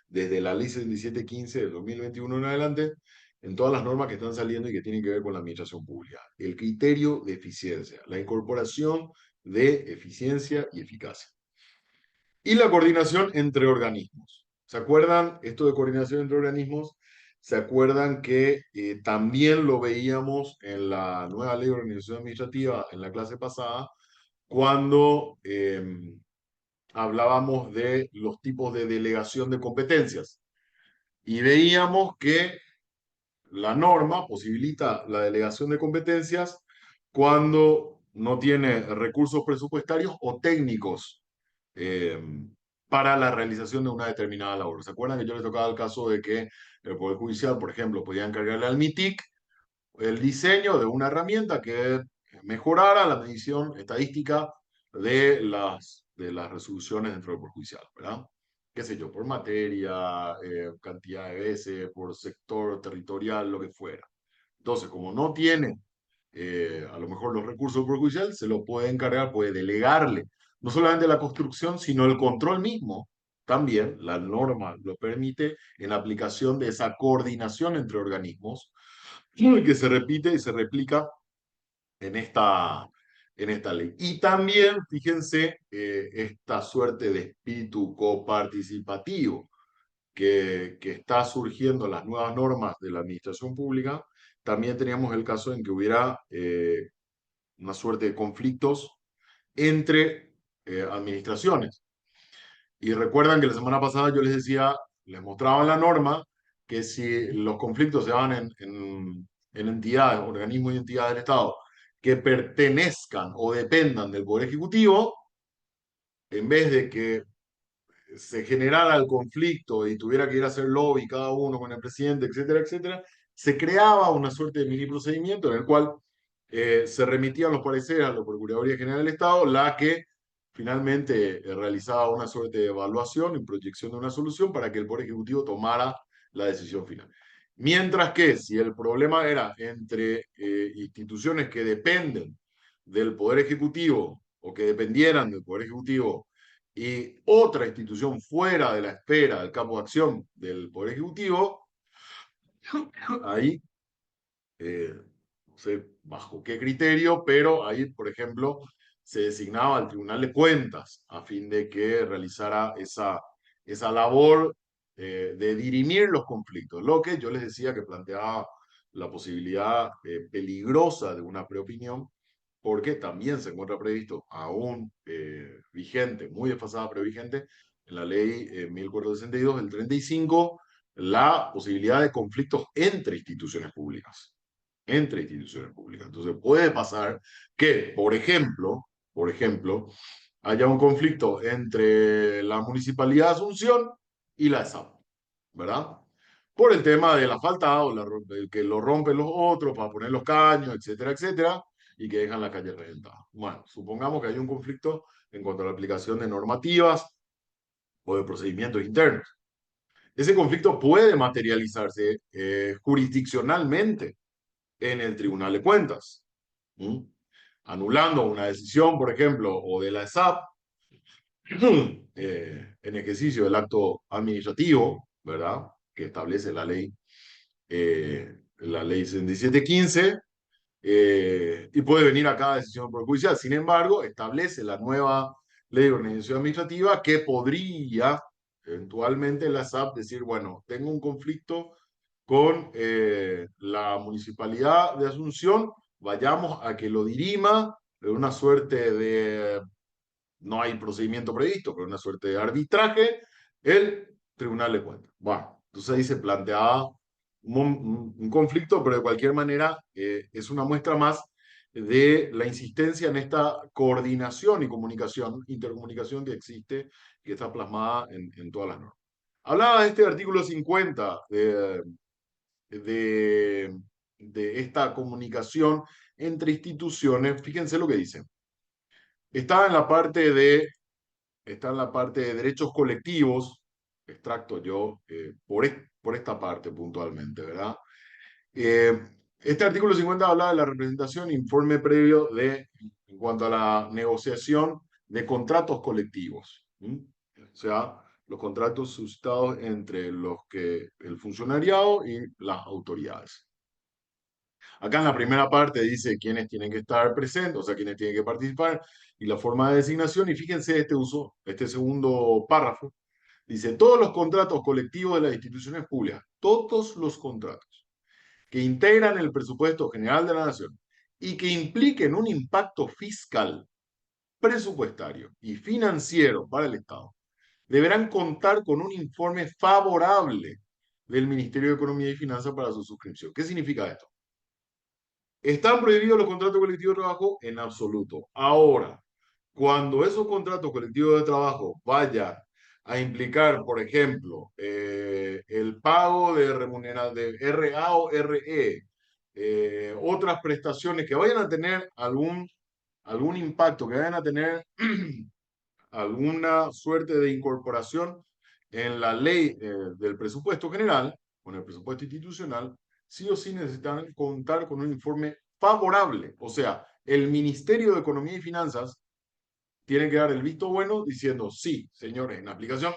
[SPEAKER 1] desde la ley 7715 del 2021 en adelante, en todas las normas que están saliendo y que tienen que ver con la administración pública. El criterio de eficiencia, la incorporación de eficiencia y eficacia. Y la coordinación entre organismos. ¿Se acuerdan esto de coordinación entre organismos? ¿Se acuerdan que también lo veíamos en la nueva ley de organización administrativa en la clase pasada, cuando hablábamos de los tipos de delegación de competencias? Y veíamos que la norma posibilita la delegación de competencias cuando no tiene recursos presupuestarios o técnicos eh, para la realización de una determinada labor. ¿Se acuerdan que yo les tocaba el caso de que el Poder Judicial, por ejemplo, podía encargarle al MITIC el diseño de una herramienta que mejorara la medición estadística de las resoluciones dentro del Poder Judicial, ¿verdad? Qué sé yo, por materia, cantidad de veces, por sector territorial, lo que fuera. Entonces, como no tiene a lo mejor los recursos del Poder Judicial, se lo puede encargar, puede delegarle no solamente la construcción, sino el control mismo. También la norma lo permite en la aplicación de esa coordinación entre organismos que se repite y se replica en en esta ley. Y también, fíjense, esta suerte de espíritu coparticipativo que está surgiendo en las nuevas normas de la administración pública. También teníamos el caso en que hubiera una suerte de conflictos entre administraciones. Y recuerdan que la semana pasada yo les decía, les mostraba en la norma que si los conflictos se dan en entidades, organismos y entidades del Estado que pertenezcan o dependan del Poder Ejecutivo, en vez de que se generara el conflicto y tuviera que ir a hacer lobby cada uno con el presidente, etcétera, etcétera, se creaba una suerte de mini procedimiento en el cual se remitían los pareceres a la Procuraduría General del Estado, la que finalmente realizaba una suerte de evaluación y proyección de una solución para que el Poder Ejecutivo tomara la decisión final. Mientras que si el problema era entre instituciones que dependen del Poder Ejecutivo o que dependieran del Poder Ejecutivo y otra institución fuera de la esfera del campo de acción del Poder Ejecutivo, ahí no sé bajo qué criterio, pero ahí, por ejemplo, se designaba al Tribunal de Cuentas a fin de que realizara esa labor de dirimir los conflictos. Lo que yo les decía que planteaba la posibilidad peligrosa de una preopinión, porque también se encuentra previsto, aún vigente, muy desfasada, pero vigente, en la ley 1462 del 35, la posibilidad de conflictos entre instituciones públicas. Entre instituciones públicas. Entonces puede pasar que, por ejemplo, haya un conflicto entre la Municipalidad de Asunción y la ESAP, ¿verdad? Por el tema del asfaltado, el que lo rompen los otros para poner los caños, etcétera, etcétera, y que dejan la calle reventada. Bueno, supongamos que hay un conflicto en cuanto a la aplicación de normativas o de procedimientos internos. Ese conflicto puede materializarse jurisdiccionalmente en el Tribunal de Cuentas, ¿m? Anulando una decisión, por ejemplo, o de la ESAP, en ejercicio del acto administrativo, ¿verdad? Que establece la ley 6715, y puede venir a cada decisión por judicial. Sin embargo, establece la nueva ley de organización administrativa que podría eventualmente la SAP decir, bueno, tengo un conflicto con la municipalidad de Asunción, vayamos a que lo dirima de una suerte de, no hay procedimiento previsto, pero una suerte de arbitraje, el Tribunal de Cuentas. Bueno, entonces ahí se planteaba un conflicto, pero de cualquier manera es una muestra más de la insistencia en esta coordinación y comunicación, intercomunicación que existe, que está plasmada en todas las normas. Hablaba de este artículo 50 de esta comunicación entre instituciones. Fíjense lo que dice. Está en la parte de, está en la parte de derechos colectivos, extracto yo por esta parte puntualmente, ¿verdad? Eh, este artículo 50 habla de la representación, informe previo en cuanto a la negociación de contratos colectivos. ¿Mm? O sea, los contratos suscitados entre el funcionariado y las autoridades. Acá en la primera parte dice quiénes tienen que estar presentes, o sea, quiénes tienen que participar y la forma de designación. Y fíjense este segundo párrafo. Dice, todos los contratos colectivos de las instituciones públicas, todos los contratos que integran el presupuesto general de la nación y que impliquen un impacto fiscal, presupuestario y financiero para el Estado, deberán contar con un informe favorable del Ministerio de Economía y Finanzas para su suscripción. ¿Qué significa esto? ¿Están prohibidos los contratos colectivos de trabajo? En absoluto. Ahora, cuando esos contratos colectivos de trabajo vayan a implicar, por ejemplo, el pago de de RA o RE, otras prestaciones que vayan a tener algún impacto, que vayan a tener alguna suerte de incorporación en la ley del presupuesto general, con el presupuesto institucional, sí o sí necesitan contar con un informe favorable. O sea, el Ministerio de Economía y Finanzas tiene que dar el visto bueno diciendo, sí, señores, en aplicación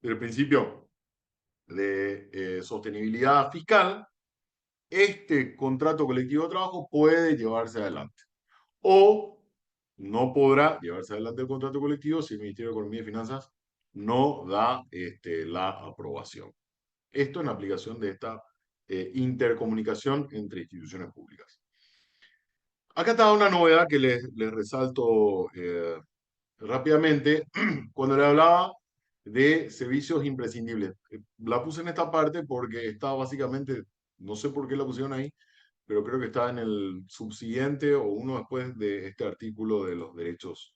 [SPEAKER 1] del principio de sostenibilidad fiscal, este contrato colectivo de trabajo puede llevarse adelante. O no podrá llevarse adelante el contrato colectivo si el Ministerio de Economía y Finanzas no da la aprobación. Esto en aplicación de esta intercomunicación entre instituciones públicas. Acá está una novedad que les resalto rápidamente cuando le hablaba de servicios imprescindibles. La puse en esta parte porque está básicamente, no sé por qué la pusieron ahí, pero creo que está en el subsiguiente o uno después de este artículo de los derechos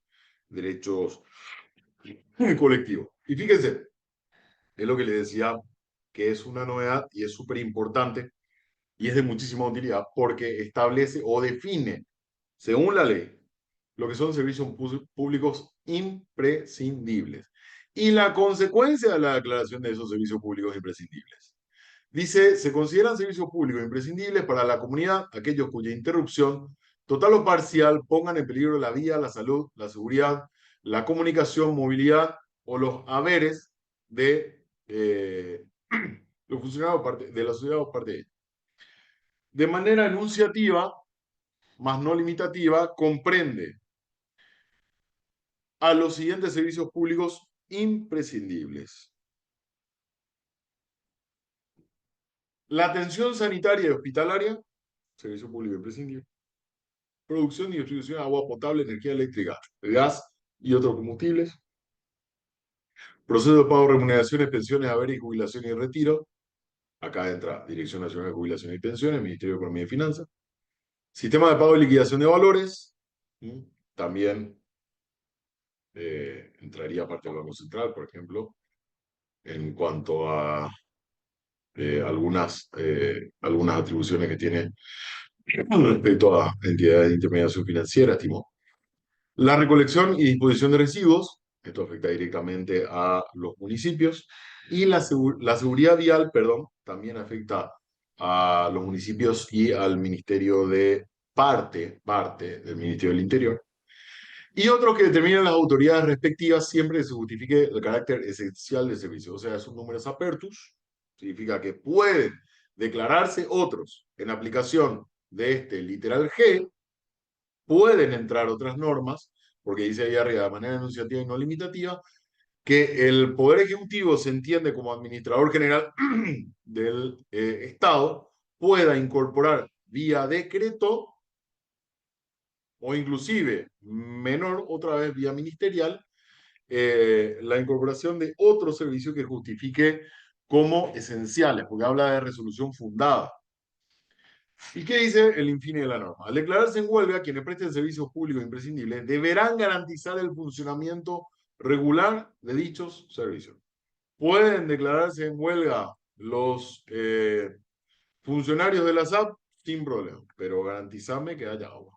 [SPEAKER 1] colectivos. Y fíjense, es lo que les decía, que es una novedad y es súper importante y es de muchísima utilidad porque establece o define, según la ley, lo que son servicios públicos imprescindibles y la consecuencia de la declaración de esos servicios públicos imprescindibles. Dice, se consideran servicios públicos imprescindibles para la comunidad aquellos cuya interrupción, total o parcial, pongan en peligro la vida, la salud, la seguridad, la comunicación, movilidad o los haberes de los funcionarios de la sociedad o parte de ella. De manera enunciativa, más no limitativa, comprende a los siguientes servicios públicos imprescindibles. La atención sanitaria y hospitalaria, servicio público imprescindible. Producción y distribución de agua potable, energía eléctrica, gas y otros combustibles. Proceso de pago, remuneraciones, pensiones, haberes y jubilación y retiro. Acá entra Dirección Nacional de Jubilación y Pensiones, Ministerio de Economía y Finanzas. Sistema de pago y liquidación de valores. También entraría parte del Banco Central, por ejemplo, en cuanto a algunas atribuciones que tiene respecto a entidades de intermediación financiera, estimó. La recolección y disposición de residuos, esto afecta directamente a los municipios, y la seguridad vial, perdón, también afecta a los municipios y al Ministerio de parte del Ministerio del Interior. Y otro que determinan las autoridades respectivas siempre que se justifique el carácter esencial del servicio. O sea, es un numerus apertus, significa que pueden declararse otros en aplicación de este literal G, pueden entrar otras normas, porque dice ahí arriba de manera enunciativa y no limitativa, que el Poder Ejecutivo se entiende como administrador general del Estado, pueda incorporar vía decreto o inclusive menor, otra vez vía ministerial, la incorporación de otro servicio que justifique como esenciales, porque habla de resolución fundada. ¿Y qué dice el infine de la norma? Al declararse en huelga, quienes presten servicios públicos imprescindibles deberán garantizar el funcionamiento regular de dichos servicios. Pueden declararse en huelga los funcionarios de la SAP sin problema, pero garantizame que haya agua.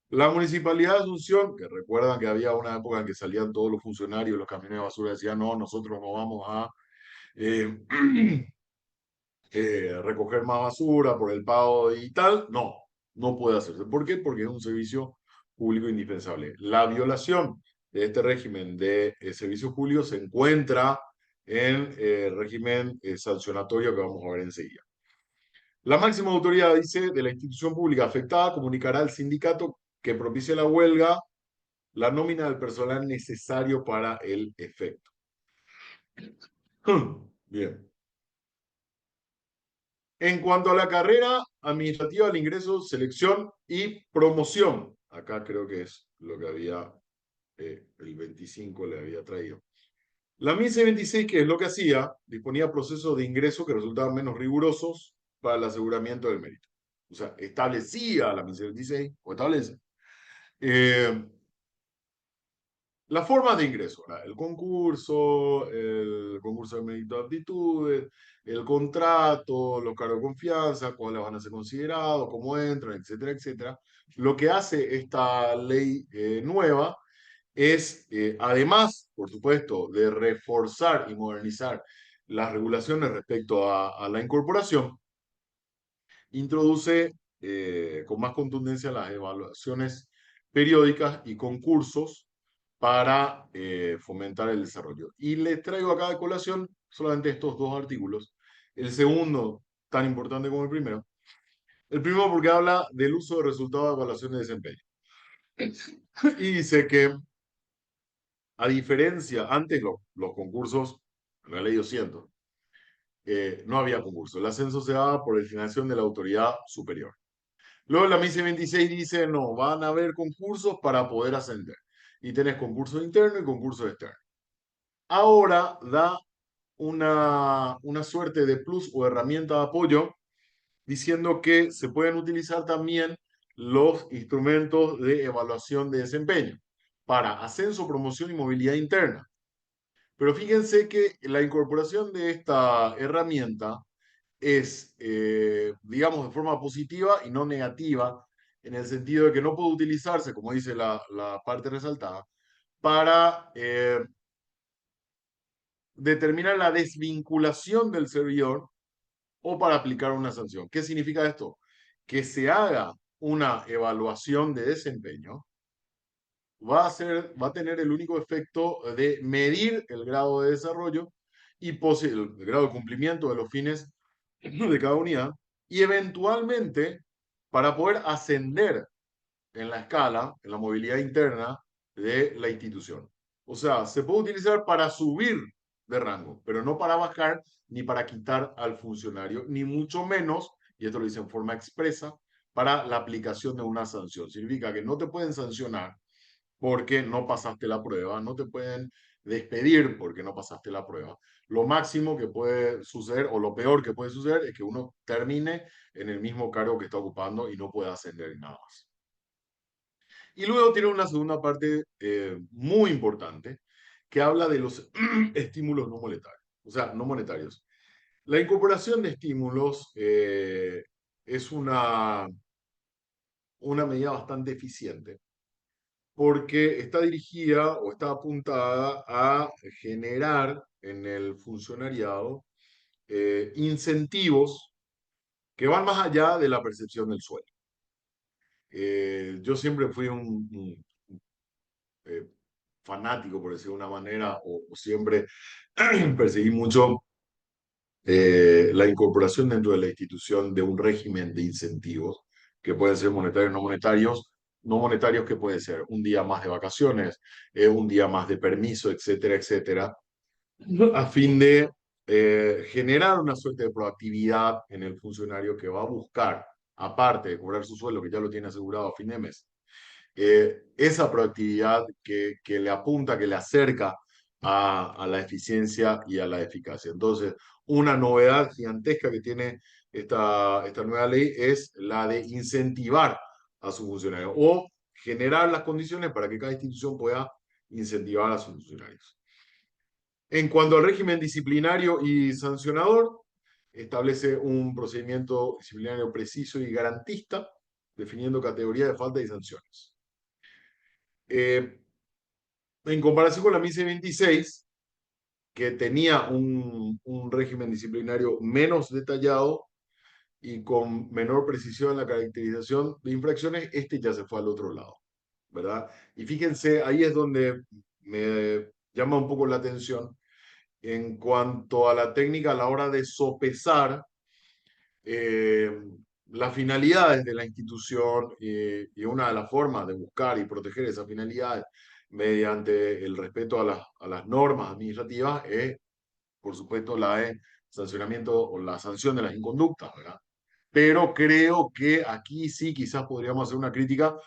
[SPEAKER 1] La Municipalidad de Asunción, que recuerdan que había una época en que salían todos los funcionarios, los camiones de basura, decían, no, nosotros no vamos a eh, recoger más basura por el pago y tal. No, no puede hacerse. ¿Por qué? Porque es un servicio público indispensable. La violación de este régimen de servicios públicos se encuentra en el régimen sancionatorio que vamos a ver enseguida. La máxima autoridad, dice, de la institución pública afectada comunicará al sindicato que propicie la huelga la nómina del personal necesario para el efecto. Bien. En cuanto a la carrera administrativa, el ingreso, selección y promoción. Acá creo que es lo que había, el 25 le había traído. La MICE 26, que es lo que hacía, disponía procesos de ingreso que resultaban menos rigurosos para el aseguramiento del mérito. O sea, establecía la MICE 26, o establece, las formas de ingreso, el concurso de mérito de aptitudes, el contrato, los cargos de confianza, cuáles van a ser considerados, cómo entran, etcétera, etcétera. Lo que hace esta ley nueva es, además, por supuesto, de reforzar y modernizar las regulaciones respecto a la incorporación, introduce con más contundencia las evaluaciones periódicas y concursos para fomentar el desarrollo. Y les traigo acá de colación solamente estos dos artículos. El segundo, tan importante como el primero. El primero porque habla del uso de resultados de evaluación de desempeño. Y dice que, a diferencia, antes los concursos, en la ley 200, no había concurso. El ascenso se daba por designación de la autoridad superior. Luego la MICE 26 dice, no, van a haber concursos para poder ascender. Y tenés concurso interno y concurso externo. Ahora da una suerte de plus o herramienta de apoyo diciendo que se pueden utilizar también los instrumentos de evaluación de desempeño para ascenso, promoción y movilidad interna. Pero fíjense que la incorporación de esta herramienta es, digamos, de forma positiva y no negativa, en el sentido de que no puede utilizarse, como dice la parte resaltada, para determinar la desvinculación del servidor o para aplicar una sanción. ¿Qué significa esto? Que se haga una evaluación de desempeño va a tener el único efecto de medir el grado de desarrollo y el grado de cumplimiento de los fines de cada unidad y eventualmente para poder ascender en la escala, en la movilidad interna de la institución. O sea, se puede utilizar para subir de rango, pero no para bajar ni para quitar al funcionario, ni mucho menos, y esto lo dice en forma expresa, para la aplicación de una sanción. Significa que no te pueden sancionar porque no pasaste la prueba, no te pueden despedir porque no pasaste la prueba. Lo máximo que puede suceder, o lo peor que puede suceder, es que uno termine en el mismo cargo que está ocupando y no pueda ascender en nada más. Y luego tiene una segunda parte muy importante que habla de los estímulos no monetarios, o sea, no monetarios. La incorporación de estímulos es una medida bastante eficiente porque está dirigida o está apuntada a generar en el funcionariado incentivos que van más allá de la percepción del sueldo. Yo siempre fui un fanático, por decirlo de una manera, o siempre perseguí mucho la incorporación dentro de la institución de un régimen de incentivos, que pueden ser monetarios, no monetarios que puede ser un día más de vacaciones, un día más de permiso, etcétera, etcétera, a fin de generar una suerte de proactividad en el funcionario que va a buscar, aparte de cobrar su sueldo, que ya lo tiene asegurado a fin de mes, esa proactividad que le apunta, que le acerca a la eficiencia y a la eficacia. Entonces, una novedad gigantesca que tiene esta nueva ley es la de incentivar a sus funcionarios o generar las condiciones para que cada institución pueda incentivar a sus funcionarios. En cuanto al régimen disciplinario y sancionador, establece un procedimiento disciplinario preciso y garantista, definiendo categorías de falta y sanciones. Eh, en comparación con la 1126, que tenía un régimen disciplinario menos detallado y con menor precisión en la caracterización de infracciones, este ya se fue al otro lado, ¿verdad? Y fíjense, ahí es donde me llama un poco la atención en cuanto a la técnica a la hora de sopesar eh, las finalidades de la institución y una de las formas de buscar y proteger esas finalidades mediante el respeto a las normas administrativas es, por supuesto, la de sancionamiento o la sanción de las inconductas, ¿verdad? Pero creo que aquí sí quizás podríamos hacer una crítica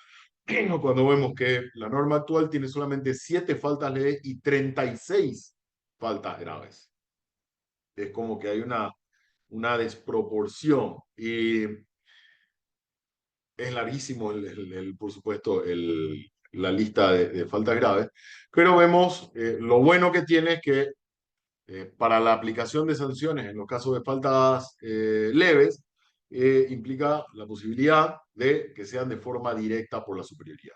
[SPEAKER 1] cuando vemos que la norma actual tiene solamente 7 faltas leves y 36 faltas graves. Es como que hay una desproporción y es larguísimo, por supuesto, la lista de faltas graves, pero vemos lo bueno que tiene es que para la aplicación de sanciones en los casos de faltas leves, implica la posibilidad de que sean de forma directa por la superioridad.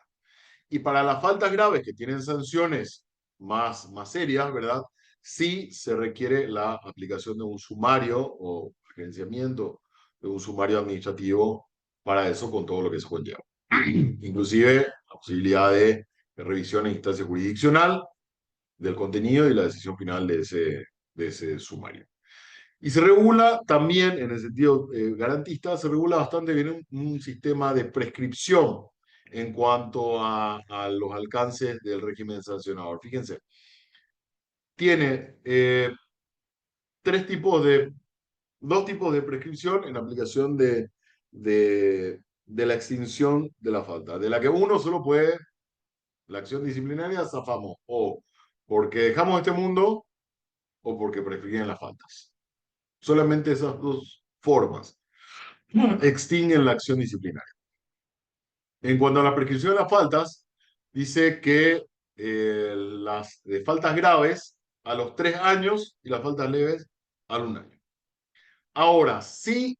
[SPEAKER 1] Y para las faltas graves que tienen sanciones más serias, ¿verdad? Sí se requiere la aplicación de un sumario o agenciamiento de un sumario administrativo para eso con todo lo que se conlleva. Inclusive la posibilidad de revisión en instancia jurisdiccional del contenido y la decisión final de ese sumario. Y se regula también, en el sentido garantista, se regula bastante bien un sistema de prescripción en cuanto a los alcances del régimen sancionador. Fíjense, tiene tres tipos de, dos tipos de prescripción en aplicación de la extinción de la falta, de la que uno solo puede, la acción disciplinaria, zafamos, o porque dejamos este mundo o porque prescriben las faltas. Solamente esas dos formas extinguen la acción disciplinaria. En cuanto a la prescripción de las faltas, dice que las de faltas graves a los 3 años y las faltas leves al 1 año. Ahora, sí,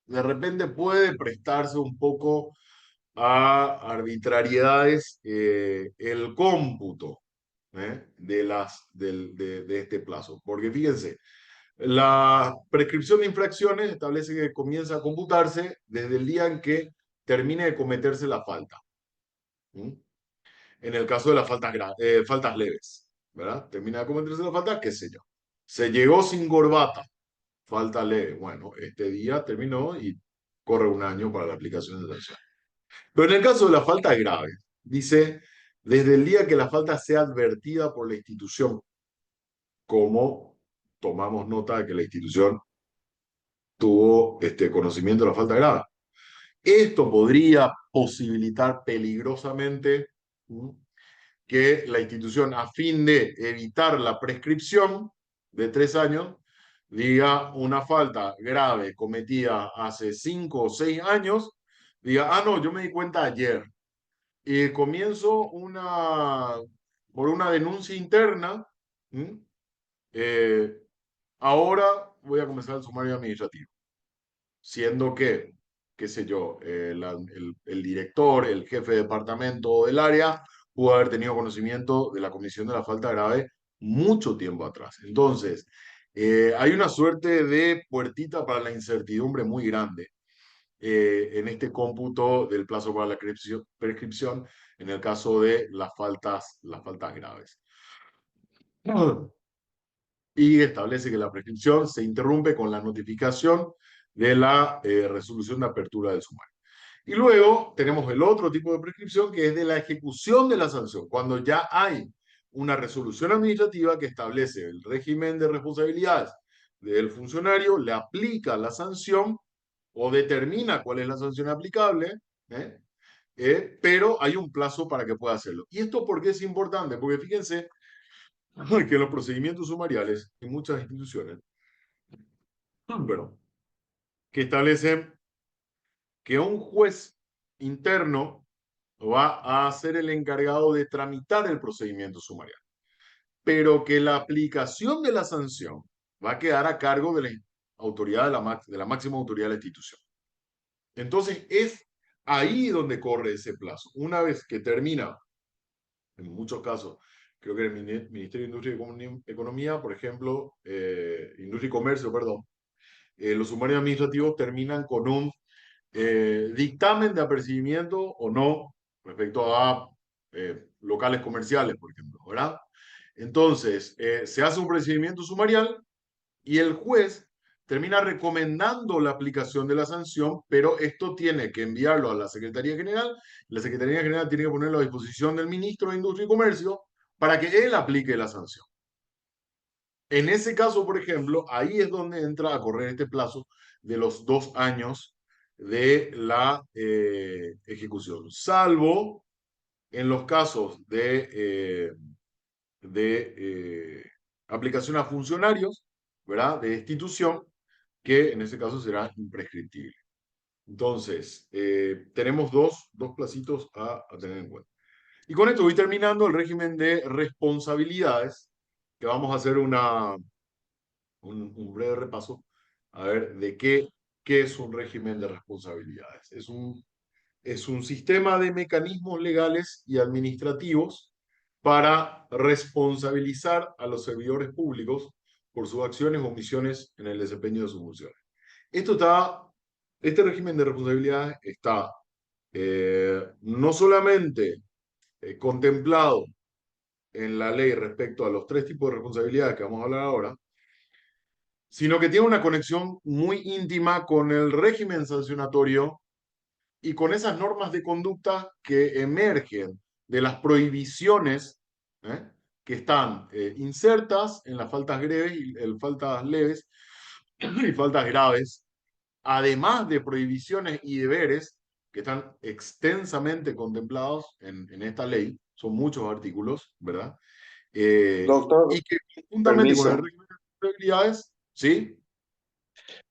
[SPEAKER 1] de repente puede prestarse un poco a arbitrariedades el cómputo de este plazo. Porque fíjense, la prescripción de infracciones establece que comienza a computarse desde el día en que termine de cometerse la falta. ¿Mm? En el caso de las faltas leves, ¿verdad? Termina de cometerse la falta, qué sé yo. Se llegó sin corbata, falta leve. Bueno, este día terminó y corre 1 año para la aplicación de sanción. Pero en el caso de las faltas graves, dice desde el día que la falta sea advertida por la institución, como tomamos nota de que la institución tuvo conocimiento de la falta grave. Esto podría posibilitar peligrosamente que la institución, a fin de evitar la prescripción de 3 años, diga una falta grave cometida hace 5 o 6 años, diga, ah, no, yo me di cuenta ayer y comienzo por una denuncia interna, ¿m? Eh, ahora voy a comenzar el sumario administrativo, siendo que, qué sé yo, el director, el jefe de departamento del área pudo haber tenido conocimiento de la comisión de la falta grave mucho tiempo atrás. Entonces, hay una suerte de puertita para la incertidumbre muy grande en este cómputo del plazo para la prescripción en el caso de las faltas graves. Y establece que la prescripción se interrumpe con la notificación de la resolución de apertura del sumario. Y luego tenemos el otro tipo de prescripción que es de la ejecución de la sanción, cuando ya hay una resolución administrativa que establece el régimen de responsabilidades del funcionario, le aplica la sanción o determina cuál es la sanción aplicable, ¿eh? Pero hay un plazo para que pueda hacerlo. ¿Y esto por qué es importante? Porque fíjense que en los procedimientos sumariales, en muchas instituciones, perdón, que establecen que un juez interno va a ser el encargado de tramitar el procedimiento sumarial, pero que la aplicación de la sanción va a quedar a cargo de la autoridad de la máxima autoridad de la institución. Entonces es ahí donde corre ese plazo. Una vez que termina, en muchos casos, creo que el Ministerio de Industria y Economía, por ejemplo, Industria y Comercio, perdón, los sumarios administrativos terminan con un dictamen de apercibimiento o no respecto a locales comerciales, por ejemplo, ¿verdad? Entonces, se hace un procedimiento sumarial y el juez termina recomendando la aplicación de la sanción, pero esto tiene que enviarlo a la Secretaría General. La Secretaría General tiene que ponerlo a disposición del ministro de Industria y Comercio para que él aplique la sanción. En ese caso, por ejemplo, ahí es donde entra a correr este plazo de los 2 años de la ejecución, salvo en los casos de aplicación a funcionarios, ¿verdad? De destitución, que en ese caso será imprescriptible. Entonces, tenemos dos placitos a tener en cuenta. Y con esto voy terminando el régimen de responsabilidades, que vamos a hacer un breve repaso, a ver, de qué es un régimen de responsabilidades. Es un sistema de mecanismos legales y administrativos para responsabilizar a los servidores públicos por sus acciones o omisiones en el desempeño de sus funciones. Este régimen de responsabilidades está no solamente contemplado en la ley respecto a los 3 tipos de responsabilidades que vamos a hablar ahora, sino que tiene una conexión muy íntima con el régimen sancionatorio y con esas normas de conducta que emergen de las prohibiciones ¿eh? Que están insertas en las faltas greves y faltas leves y faltas graves, además de prohibiciones y deberes que están extensamente contemplados en esta ley, son muchos artículos, ¿verdad? Y
[SPEAKER 2] Doctor,
[SPEAKER 1] que juntamente con el
[SPEAKER 2] permiso.
[SPEAKER 1] régimen de responsabilidades, ¿sí?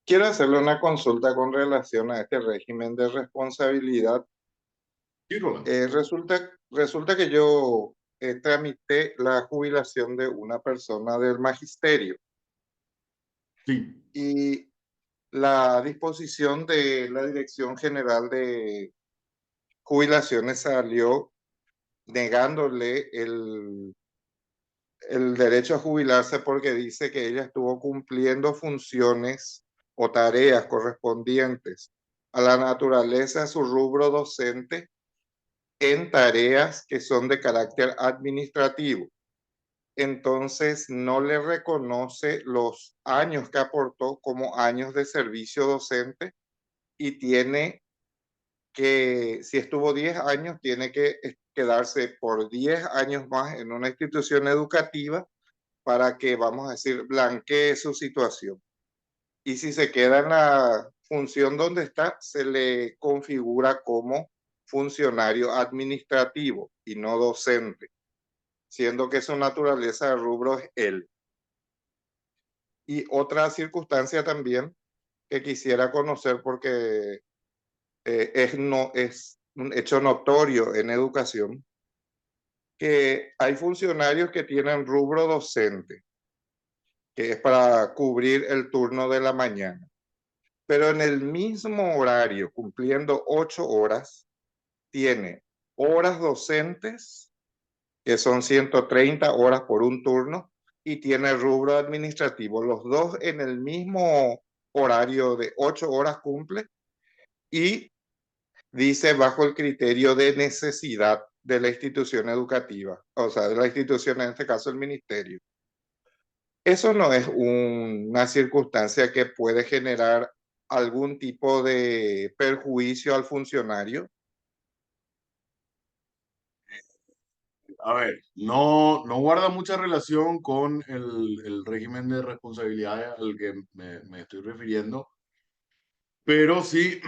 [SPEAKER 2] Quiero hacerle una consulta con relación a este régimen de responsabilidad.
[SPEAKER 1] Sí, Roland.
[SPEAKER 2] Resulta que yo tramité la jubilación de una persona del magisterio
[SPEAKER 1] Sí.
[SPEAKER 2] y la disposición de la Dirección General de Jubilaciones salió negándole el derecho a jubilarse porque dice que ella estuvo cumpliendo funciones o tareas correspondientes a la naturaleza de su rubro docente en tareas que son de carácter administrativo. Entonces no le reconoce los años que aportó como años de servicio docente y tiene que, si estuvo 10 años, tiene que quedarse por 10 años más en una institución educativa para que, vamos a decir, blanquee su situación. Y si se queda en la función donde está, se le configura como funcionario administrativo y no docente, siendo que su naturaleza de rubro es él. Y otra circunstancia también que quisiera conocer porque es un hecho notorio en educación, que hay funcionarios que tienen rubro docente, que es para cubrir el turno de la mañana, pero en el mismo horario, cumpliendo 8 horas, tiene horas docentes, que son 130 horas por un turno, y tiene rubro administrativo. Los dos en el mismo horario de 8 horas cumple y dice bajo el criterio de necesidad de la institución educativa, o sea, de la institución, en este caso el ministerio. Eso no es una circunstancia que puede generar algún tipo de perjuicio al funcionario.
[SPEAKER 1] A ver, no guarda mucha relación con el régimen de responsabilidades al que me estoy refiriendo, pero sí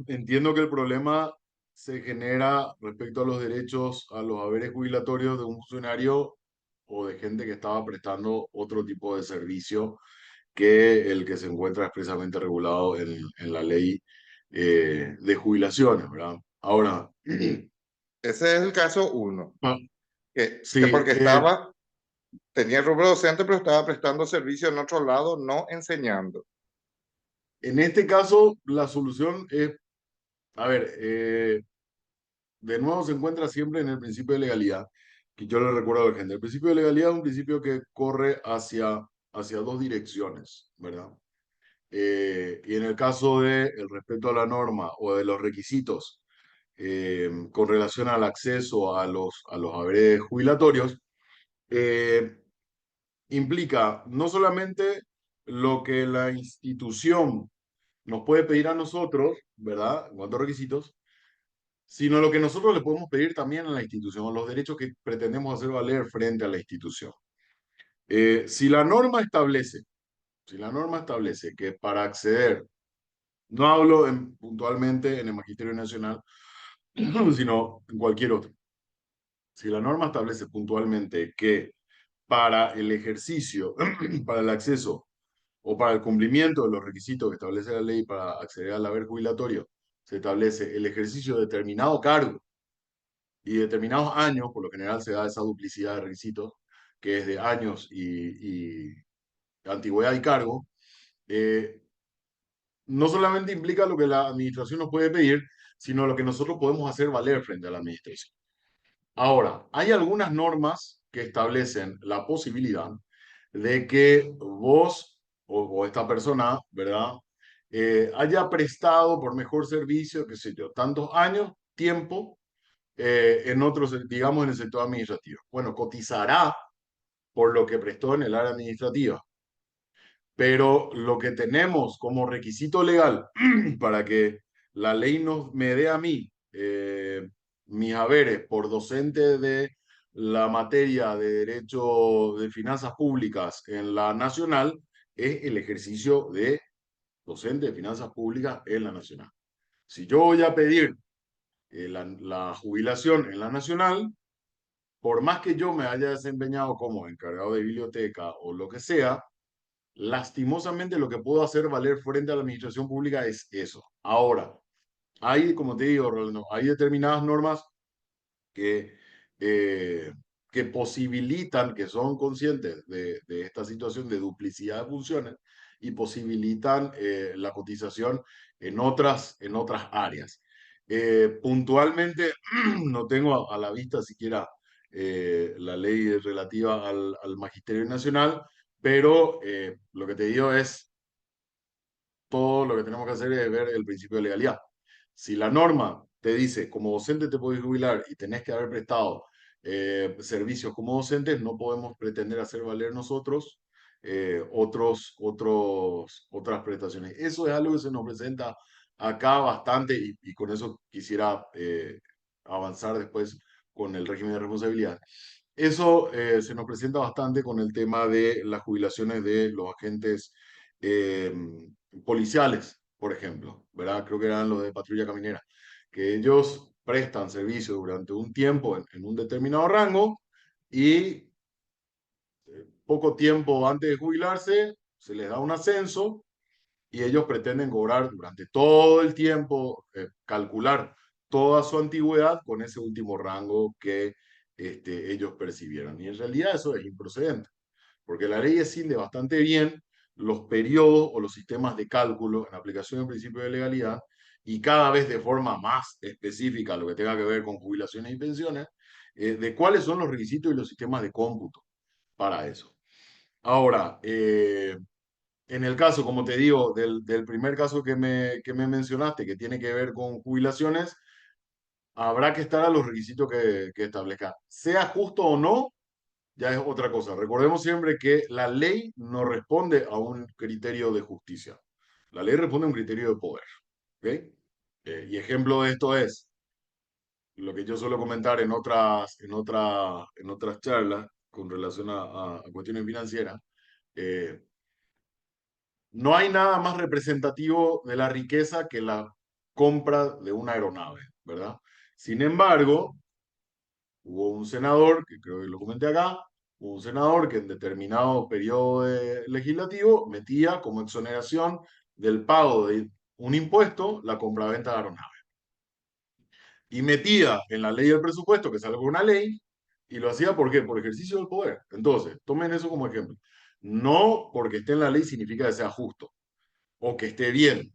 [SPEAKER 1] entiendo que el problema se genera respecto a los derechos, a los haberes jubilatorios de un funcionario o de gente que estaba prestando otro tipo de servicio que el que se encuentra expresamente regulado en la ley de jubilaciones, ¿verdad? Ahora,
[SPEAKER 2] Ese es el caso uno,
[SPEAKER 1] ah,
[SPEAKER 2] que
[SPEAKER 1] sí,
[SPEAKER 2] porque tenía el rubro docente, pero estaba prestando servicio en otro lado, no enseñando.
[SPEAKER 1] en este caso la solución es, a ver, de nuevo se encuentra siempre en el principio de legalidad, que yo le recuerdo a la gente. El principio de legalidad es un principio que corre hacia dos direcciones, ¿verdad? Y en el caso de el respeto a la norma o de los requisitos con relación al acceso a los haberes jubilatorios, eh, implica no solamente lo que la institución nos puede pedir a nosotros, ¿verdad? En cuanto a requisitos, sino lo que nosotros le podemos pedir también a la institución, los derechos que pretendemos hacer valer frente a la institución. Si la norma establece, si la norma establece que para acceder, no hablo puntualmente en el Magisterio Nacional, sino en cualquier otro, si la norma establece puntualmente que para el ejercicio, para el acceso o para el cumplimiento de los requisitos que establece la ley para acceder al haber jubilatorio, se establece el ejercicio de determinado cargo y determinados años, por lo general se da esa duplicidad de requisitos, que es de años y antigüedad y cargo, eh, no solamente implica lo que la administración nos puede pedir, sino lo que nosotros podemos hacer valer frente a la administración. Ahora, hay algunas normas que establecen la posibilidad de que vos o esta persona, ¿verdad? Haya prestado por mejor servicio, qué sé yo, tantos años, tiempo, en otros, digamos, en el sector administrativo. Bueno, cotizará por lo que prestó en el área administrativa, pero lo que tenemos como requisito legal para que la ley me dé a mí mis haberes por docente de la materia de Derecho de Finanzas Públicas en la Nacional es el ejercicio de docente de Finanzas Públicas en la Nacional. Si yo voy a pedir la jubilación en la Nacional, por más que yo me haya desempeñado como encargado de biblioteca o lo que sea, lastimosamente lo que puedo hacer valer frente a la administración pública es eso. Ahora, hay, como te digo, Rolando, hay determinadas normas que, eh, que posibilitan, que son conscientes de esta situación de duplicidad de funciones y posibilitan la cotización en otras áreas. Puntualmente, no tengo a la vista siquiera la ley relativa al Magisterio Nacional, pero lo que te digo es todo lo que tenemos que hacer es ver el principio de legalidad. Si la norma te dice, como docente te puedes jubilar y tenés que haber prestado servicios como docentes, no podemos pretender hacer valer nosotros otras prestaciones. Eso es algo que se nos presenta acá bastante y con eso quisiera avanzar después con el régimen de responsabilidad. Eso se nos presenta bastante con el tema de las jubilaciones de los agentes eh, policiales, por ejemplo, ¿verdad? Creo que eran los de patrulla caminera, que ellos prestan servicio durante un tiempo en un determinado rango y poco tiempo antes de jubilarse se les da un ascenso y ellos pretenden cobrar durante todo el tiempo, calcular toda su antigüedad con ese último rango que ellos percibieron. Y en realidad eso es improcedente, porque la ley escinde bastante bien los periodos o los sistemas de cálculo en aplicación del principio de legalidad y cada vez de forma más específica lo que tenga que ver con jubilaciones y pensiones, de cuáles son los requisitos y los sistemas de cómputo para eso. Ahora, en el caso, como te digo, del primer caso que me mencionaste, que tiene que ver con jubilaciones, habrá que estar a los requisitos que establezca. Sea justo o no, ya es otra cosa. Recordemos siempre que la ley no responde a un criterio de justicia. La ley responde a un criterio de poder. ¿Ok? Y ejemplo de esto es lo que yo suelo comentar en otras charlas con relación a cuestiones financieras. Eh, No hay nada más representativo de la riqueza que la compra de una aeronave, ¿verdad? Sin embargo, hubo un senador, que creo que lo comenté acá, hubo un senador que en determinado periodo legislativo metía como exoneración del pago de un impuesto la compraventa de aeronaves. Y metía en la ley del presupuesto, que sale por una ley, y lo hacía ¿por qué? Por ejercicio del poder. Entonces, tomen eso como ejemplo. No porque esté en la ley significa que sea justo o que esté bien,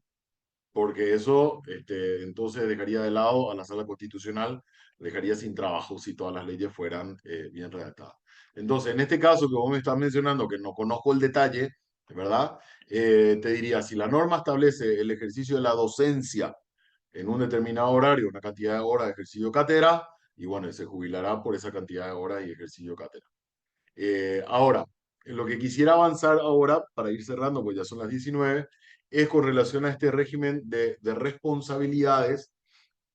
[SPEAKER 1] porque eso entonces dejaría de lado a la sala constitucional, dejaría sin trabajo si todas las leyes fueran bien redactadas. Entonces, en este caso que vos me estás mencionando, que no conozco el detalle, ¿verdad? Te diría, si la norma establece el ejercicio de la docencia en un determinado horario, una cantidad de horas de ejercicio de cátedra, y bueno, se jubilará por esa cantidad de horas y ejercicio de cátedra. Ahora, en lo que quisiera avanzar ahora, para ir cerrando, pues ya son las 19, es con relación a este régimen de responsabilidades,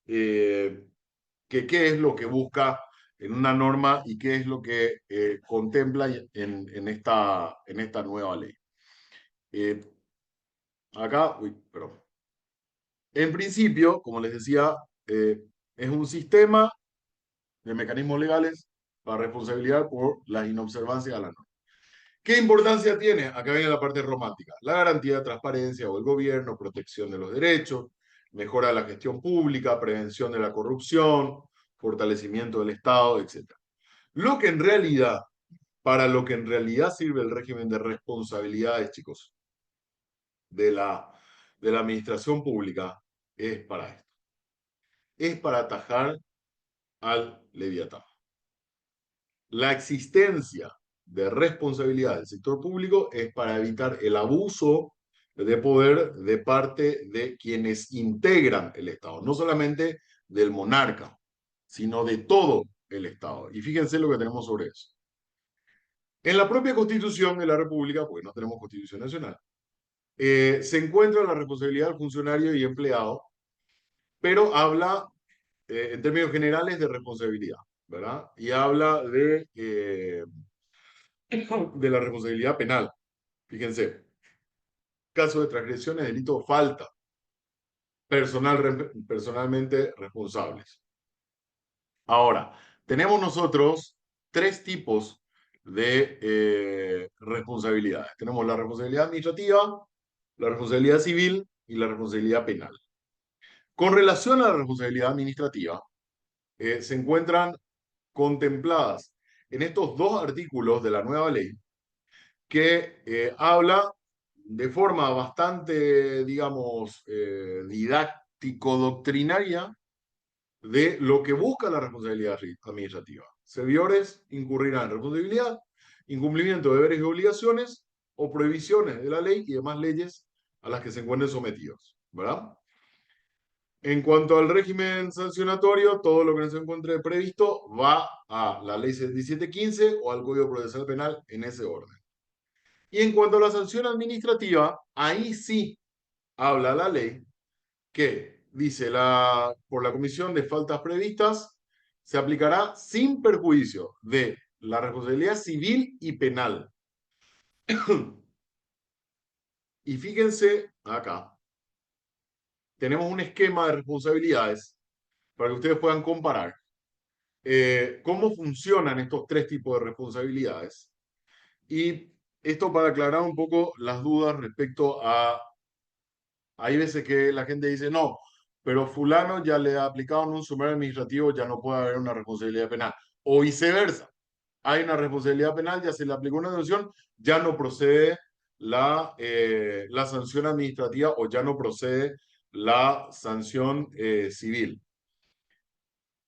[SPEAKER 1] eh, que qué es lo que busca en una norma y qué es lo que contempla en esta nueva ley. Eh, Acá, uy, perdón. En principio, como les decía, es un sistema de mecanismos legales para responsabilidad por las inobservancias a la norma. ¿Qué importancia tiene? Acá viene la parte romántica. La garantía de transparencia o del gobierno, protección de los derechos, mejora de la gestión pública, prevención de la corrupción, fortalecimiento del Estado, etc. Lo que en realidad, para lo que en realidad sirve el régimen de responsabilidades, chicos, de la administración pública, es para esto. Es para atajar al leviatán. La existencia de responsabilidad del sector público es para evitar el abuso de poder de parte de quienes integran el Estado, no solamente del monarca, sino de todo el Estado. Y fíjense lo que tenemos sobre eso. En la propia Constitución de la República, porque no tenemos Constitución Nacional, se encuentra la responsabilidad del funcionario y empleado, pero habla en términos generales de responsabilidad, ¿verdad? Y habla de la responsabilidad penal. Fíjense, caso de transgresiones, delito, falta, personalmente responsables. Ahora, tenemos nosotros tres tipos de responsabilidades. Tenemos la responsabilidad administrativa, la responsabilidad civil y la responsabilidad penal. Con relación a la responsabilidad administrativa, se encuentran contempladas en estos dos artículos de la nueva ley que habla de forma bastante, digamos, didáctico-doctrinaria de lo que busca la responsabilidad administrativa. Servidores incurrirán en responsabilidad, incumplimiento de deberes y obligaciones o prohibiciones de la ley y demás leyes a las que se encuentren sometidos, ¿verdad? En cuanto al régimen sancionatorio, todo lo que no se encuentre previsto va a la ley 1715 o al Código Procesal Penal en ese orden. Y en cuanto a la sanción administrativa, ahí sí habla la ley que dice por la comisión de faltas previstas se aplicará sin perjuicio de la responsabilidad civil y penal. Y fíjense acá, tenemos un esquema de responsabilidades para que ustedes puedan comparar cómo funcionan estos tres tipos de responsabilidades. Y esto para aclarar un poco las dudas respecto a... Hay veces que la gente dice, no, pero fulano ya le ha aplicado en un sumario administrativo, ya no puede haber una responsabilidad penal. O viceversa. Hay una responsabilidad penal, ya se le aplicó una sanción, ya no procede la sanción administrativa o ya no procede la sanción civil.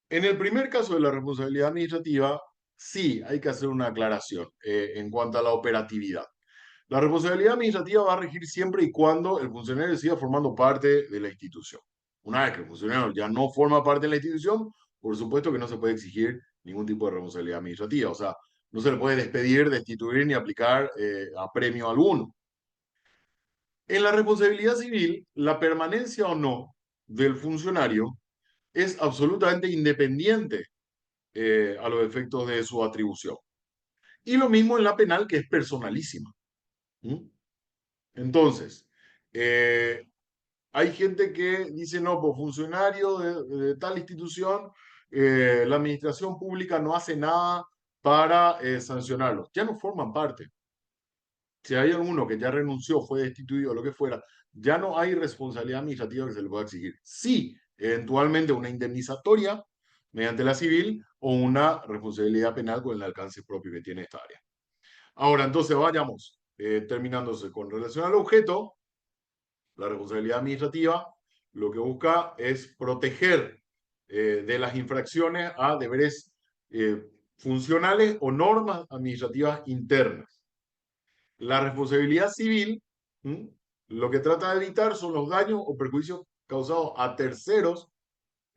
[SPEAKER 1] En el primer caso de la responsabilidad administrativa, sí hay que hacer una aclaración en cuanto a la operatividad. La responsabilidad administrativa va a regir siempre y cuando el funcionario siga formando parte de la institución. Una vez que el funcionario ya no forma parte de la institución, por supuesto que no se puede exigir ningún tipo de responsabilidad administrativa. O sea, no se le puede despedir, destituir ni aplicar a premio alguno. En la responsabilidad civil, la permanencia o no del funcionario es absolutamente independiente a los efectos de su atribución. Y lo mismo en la penal, que es personalísima. ¿Mm? Entonces, eh, hay gente que dice, no, pues funcionario de tal institución, la administración pública no hace nada para sancionarlos. Ya no forman parte. Si hay alguno que ya renunció, fue destituido, lo que fuera, ya no hay responsabilidad administrativa que se le pueda exigir. Sí, eventualmente una indemnizatoria mediante la civil o una responsabilidad penal con el alcance propio que tiene esta área. Ahora, entonces vayamos terminándose con relación al objeto. La responsabilidad administrativa lo que busca es proteger de las infracciones a deberes funcionales o normas administrativas internas. La responsabilidad civil, ¿m? Lo que trata de evitar son los daños o perjuicios causados a terceros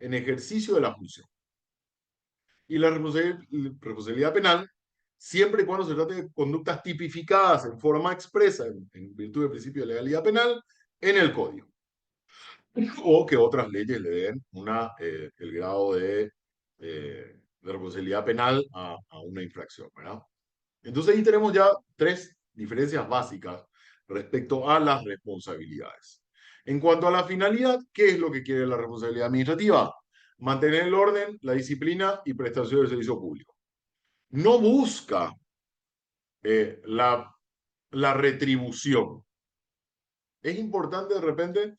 [SPEAKER 1] en ejercicio de la función. Y la responsabilidad penal, siempre y cuando se trate de conductas tipificadas en forma expresa, en virtud del principio de legalidad penal, en el código. O que otras leyes le den el grado de responsabilidad penal a una infracción, ¿verdad? Entonces ahí tenemos ya tres diferencias básicas respecto a las responsabilidades. En cuanto a la finalidad, ¿qué es lo que quiere la responsabilidad administrativa? Mantener el orden, la disciplina y prestación del servicio público. No busca eh, la, la retribución. Es importante de repente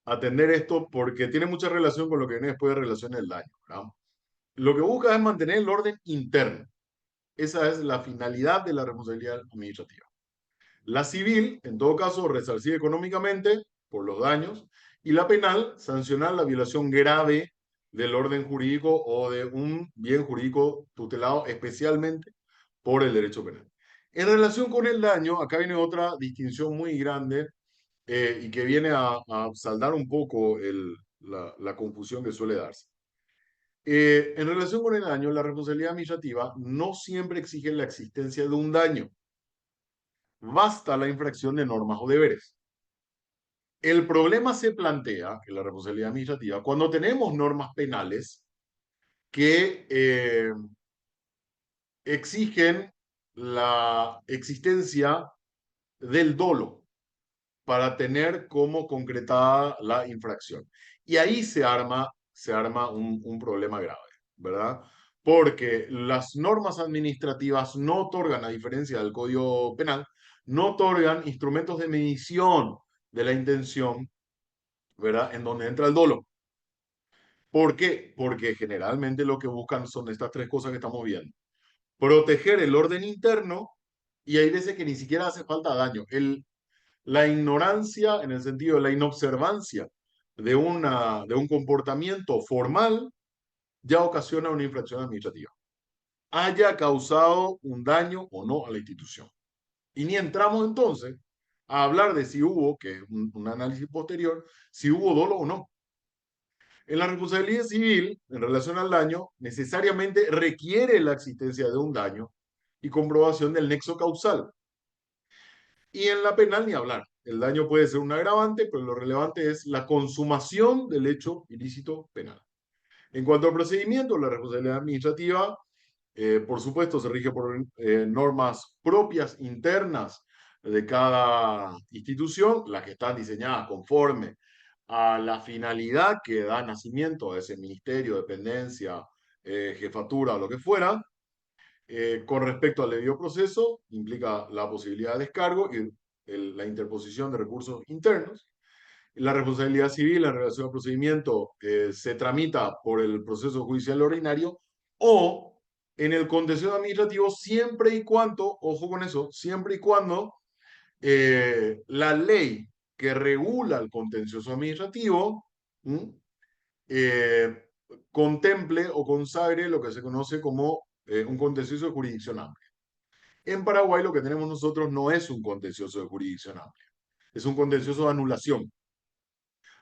[SPEAKER 1] atender esto porque tiene mucha relación con lo que viene después de relación del daño, ¿verdad? Lo que busca es mantener el orden interno. Esa es la finalidad de la responsabilidad administrativa. La civil, en todo caso, resarcir económicamente por los daños, y la penal, sancionar la violación grave del orden jurídico o de un bien jurídico tutelado especialmente por el derecho penal. En relación con el daño, acá viene otra distinción muy grande y que viene a saldar un poco la confusión que suele darse. En relación con el daño, la responsabilidad administrativa no siempre exige la existencia de un daño. Basta la infracción de normas o deberes. El problema se plantea en la responsabilidad administrativa cuando tenemos normas penales que exigen la existencia del dolo para tener como concretada la infracción. Y ahí se arma un problema grave, ¿verdad? Porque las normas administrativas no otorgan, a diferencia del Código Penal, no otorgan instrumentos de medición de la intención, ¿verdad? En donde entra el dolo. ¿Por qué? Porque generalmente lo que buscan son estas tres cosas que estamos viendo. Proteger el orden interno y hay veces que ni siquiera hace falta daño. La ignorancia, en el sentido de la inobservancia de un comportamiento formal, ya ocasiona una infracción administrativa, haya causado un daño o no a la institución. Y ni entramos entonces a hablar de si hubo, que es un análisis posterior, si hubo dolo o no. En la responsabilidad civil, en relación al daño, necesariamente requiere la existencia de un daño y comprobación del nexo causal. Y en la penal ni hablar. El daño puede ser un agravante, pero lo relevante es la consumación del hecho ilícito penal. En cuanto al procedimiento, la responsabilidad administrativa, por supuesto, se rige por normas propias internas de cada institución, las que están diseñadas conforme a la finalidad que da nacimiento a ese ministerio, dependencia, jefatura o lo que fuera. Con respecto al debido proceso, implica la posibilidad de descargo y la interposición de recursos internos. La responsabilidad civil en relación al procedimiento se tramita por el proceso judicial ordinario o en el contencioso administrativo siempre y cuando, ojo con eso, siempre y cuando la ley que regula el contencioso administrativo eh, contemple o consagre lo que se conoce como un contencioso de jurisdicción amplia. En Paraguay lo que tenemos nosotros no es un contencioso de jurisdicción amplia, es un contencioso de anulación.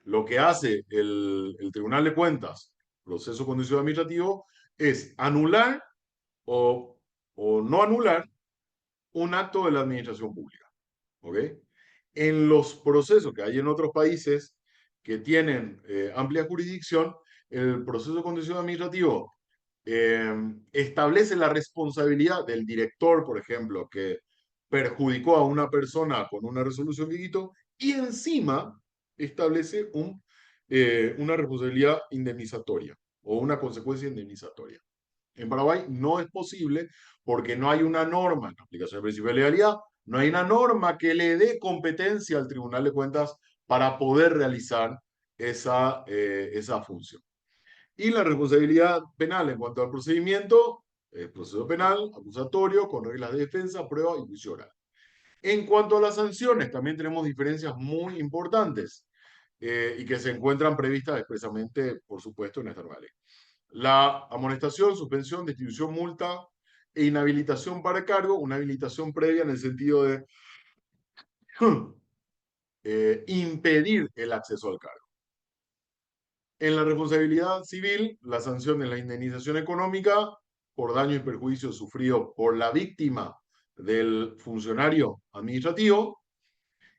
[SPEAKER 1] Lo que hace el Tribunal de Cuentas, proceso contencioso administrativo, es anular o, o no anular un acto de la administración pública. ¿Ok? En los procesos que hay en otros países que tienen amplia jurisdicción, el proceso contencioso administrativo establece la responsabilidad del director, por ejemplo, que perjudicó a una persona con una resolución de quito y encima establece una responsabilidad indemnizatoria o una consecuencia indemnizatoria. En Paraguay no es posible porque no hay una norma en la aplicación del principio de legalidad, no hay una norma que le dé competencia al Tribunal de Cuentas para poder realizar esa función. Y la responsabilidad penal en cuanto al procedimiento, proceso penal, acusatorio, con reglas de defensa, prueba y juicio oral. En cuanto a las sanciones, también tenemos diferencias muy importantes y que se encuentran previstas expresamente, por supuesto, en esta nueva ley. La amonestación, suspensión, destitución, multa e inhabilitación para cargo, una habilitación previa en el sentido de impedir el acceso al cargo. En la responsabilidad civil, la sanción es la indemnización económica por daño y perjuicio sufrido por la víctima del funcionario administrativo.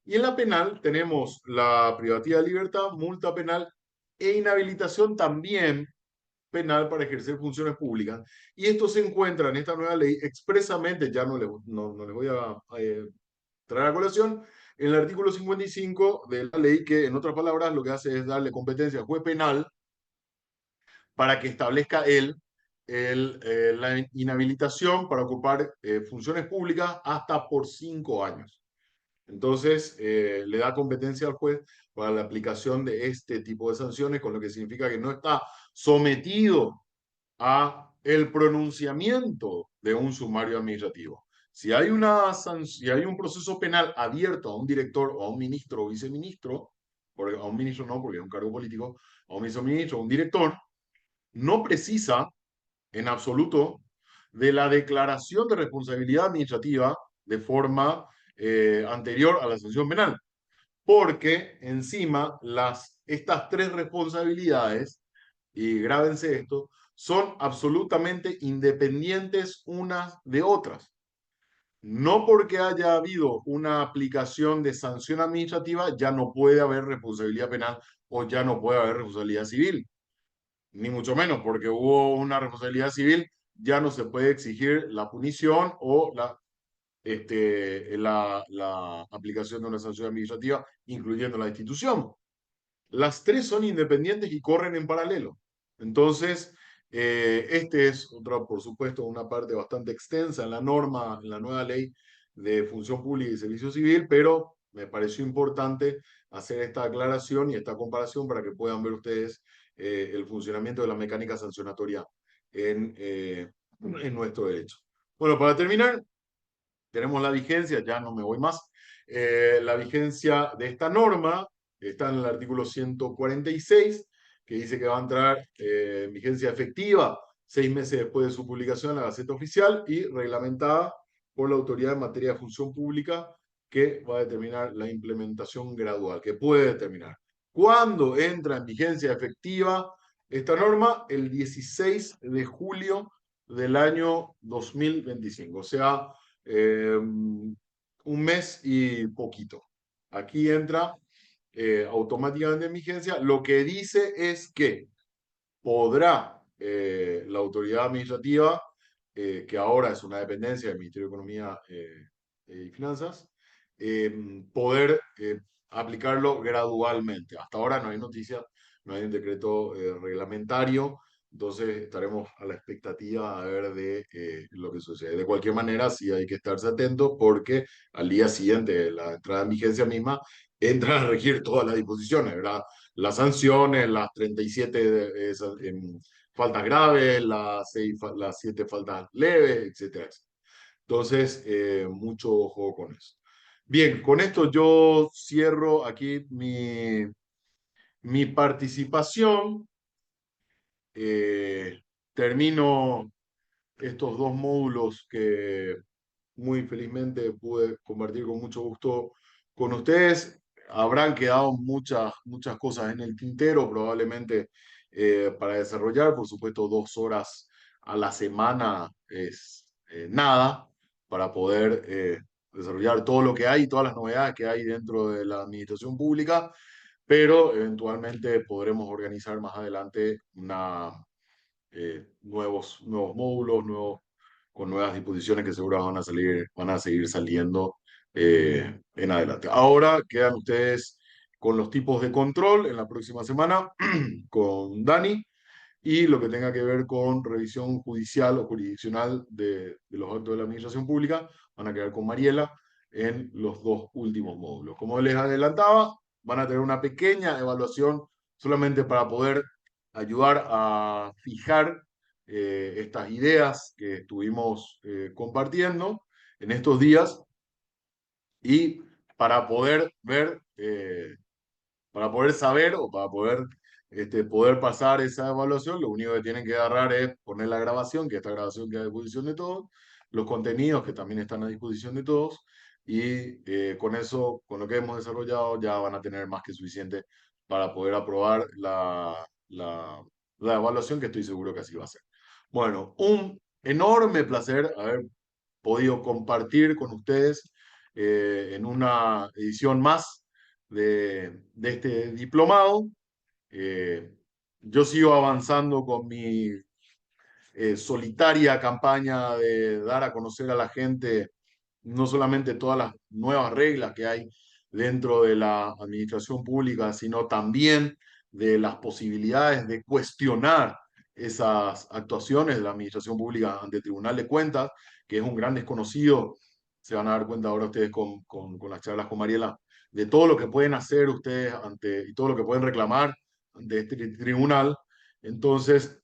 [SPEAKER 1] Y en la penal tenemos la privativa de libertad, multa penal e inhabilitación también penal para ejercer funciones públicas. Y esto se encuentra en esta nueva ley expresamente, ya no le voy a traer a colación, en el artículo 55 de la ley que, en otras palabras, lo que hace es darle competencia al juez penal para que establezca él la inhabilitación para ocupar funciones públicas hasta por 5 años. Entonces, le da competencia al juez para la aplicación de este tipo de sanciones, con lo que significa que no está sometido a el pronunciamiento de un sumario administrativo. Si hay un proceso penal abierto a un director o a un ministro o viceministro, a un ministro no, porque es un cargo político, a un viceministro o un director, no precisa en absoluto de la declaración de responsabilidad administrativa de forma anterior a la sanción penal, porque encima estas tres responsabilidades, y grábense esto, son absolutamente independientes unas de otras. No porque haya habido una aplicación de sanción administrativa, ya no puede haber responsabilidad penal o ya no puede haber responsabilidad civil, ni mucho menos porque hubo una responsabilidad civil, ya no se puede exigir la punición o la aplicación de una sanción administrativa, incluyendo la institución. Las tres son independientes y corren en paralelo. Entonces, este es otra, por supuesto, una parte bastante extensa en la norma, en la nueva ley de función pública y servicio civil, pero me pareció importante hacer esta aclaración y esta comparación para que puedan ver ustedes el funcionamiento de la mecánica sancionatoria en nuestro derecho. Bueno, para terminar, tenemos la vigencia, ya no me voy más, la vigencia de esta norma está en el artículo 146, que dice que va a entrar en vigencia efectiva 6 meses después de su publicación en la Gaceta Oficial y reglamentada por la autoridad en materia de función pública que va a determinar la implementación gradual, que puede determinar. ¿Cuándo entra en vigencia efectiva esta norma? El 16 de julio del año 2025, o sea, un mes y poquito. Aquí entra automáticamente en vigencia. Lo que dice es que podrá la autoridad administrativa, que ahora es una dependencia del Ministerio de Economía y Finanzas, poder aplicarlo gradualmente. Hasta ahora no hay noticias, no hay un decreto reglamentario, entonces estaremos a la expectativa a ver de lo que sucede. De cualquier manera, sí hay que estarse atentos porque al día siguiente de la entrada en vigencia misma, entran a regir todas las disposiciones, ¿verdad? Las sanciones, las 37 faltas graves, las 7 faltas leves, etcétera, etcétera. Entonces, mucho ojo con eso. Bien, con esto yo cierro aquí mi participación. Eh, Termino estos dos módulos que muy felizmente pude compartir con mucho gusto con ustedes. Habrán quedado muchas cosas en el tintero, probablemente para desarrollar. Por supuesto, 2 horas a la semana es nada para poder desarrollar todo lo que hay, todas las novedades que hay dentro de la administración pública, pero eventualmente podremos organizar más adelante nuevos módulos, con nuevas disposiciones que seguro van a seguir saliendo en adelante. Ahora quedan ustedes con los tipos de control en la próxima semana con Dani y lo que tenga que ver con revisión judicial o jurisdiccional de los actos de la administración pública van a quedar con Mariela en los dos últimos módulos. Como les adelantaba, van a tener una pequeña evaluación solamente para poder ayudar a fijar estas ideas que estuvimos compartiendo en estos días y para poder ver para poder saber o para poder pasar esa evaluación, lo único que tienen que agarrar es poner la grabación, que esta grabación queda a disposición de todos, los contenidos que también están a disposición de todos, y con eso, con lo que hemos desarrollado, ya van a tener más que suficiente para poder aprobar la evaluación, que estoy seguro que así va a ser. Bueno, un enorme placer haber podido compartir con ustedes en una edición más de este diplomado. Eh, yo sigo avanzando con mi solitaria campaña de dar a conocer a la gente no solamente todas las nuevas reglas que hay dentro de la administración pública, sino también de las posibilidades de cuestionar esas actuaciones de la administración pública ante el Tribunal de Cuentas, que es un gran desconocido. Se van a dar cuenta ahora ustedes con las charlas con Mariela de todo lo que pueden hacer ustedes y todo lo que pueden reclamar ante este tribunal. Entonces,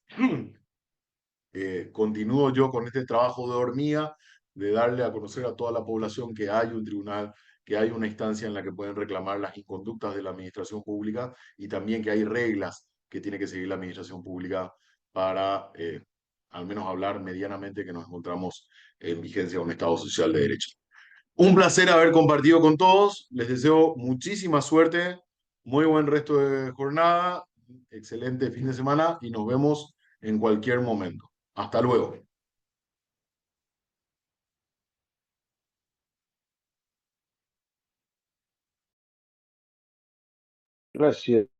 [SPEAKER 1] continúo yo con este trabajo de hormiga, de darle a conocer a toda la población que hay un tribunal, que hay una instancia en la que pueden reclamar las inconductas de la administración pública y también que hay reglas que tiene que seguir la administración pública para al menos hablar medianamente que nos encontramos en vigencia de un Estado social de derecho. Un placer haber compartido con todos. Les deseo muchísima suerte, muy buen resto de jornada, excelente fin de semana y nos vemos en cualquier momento. Hasta luego.
[SPEAKER 3] Gracias.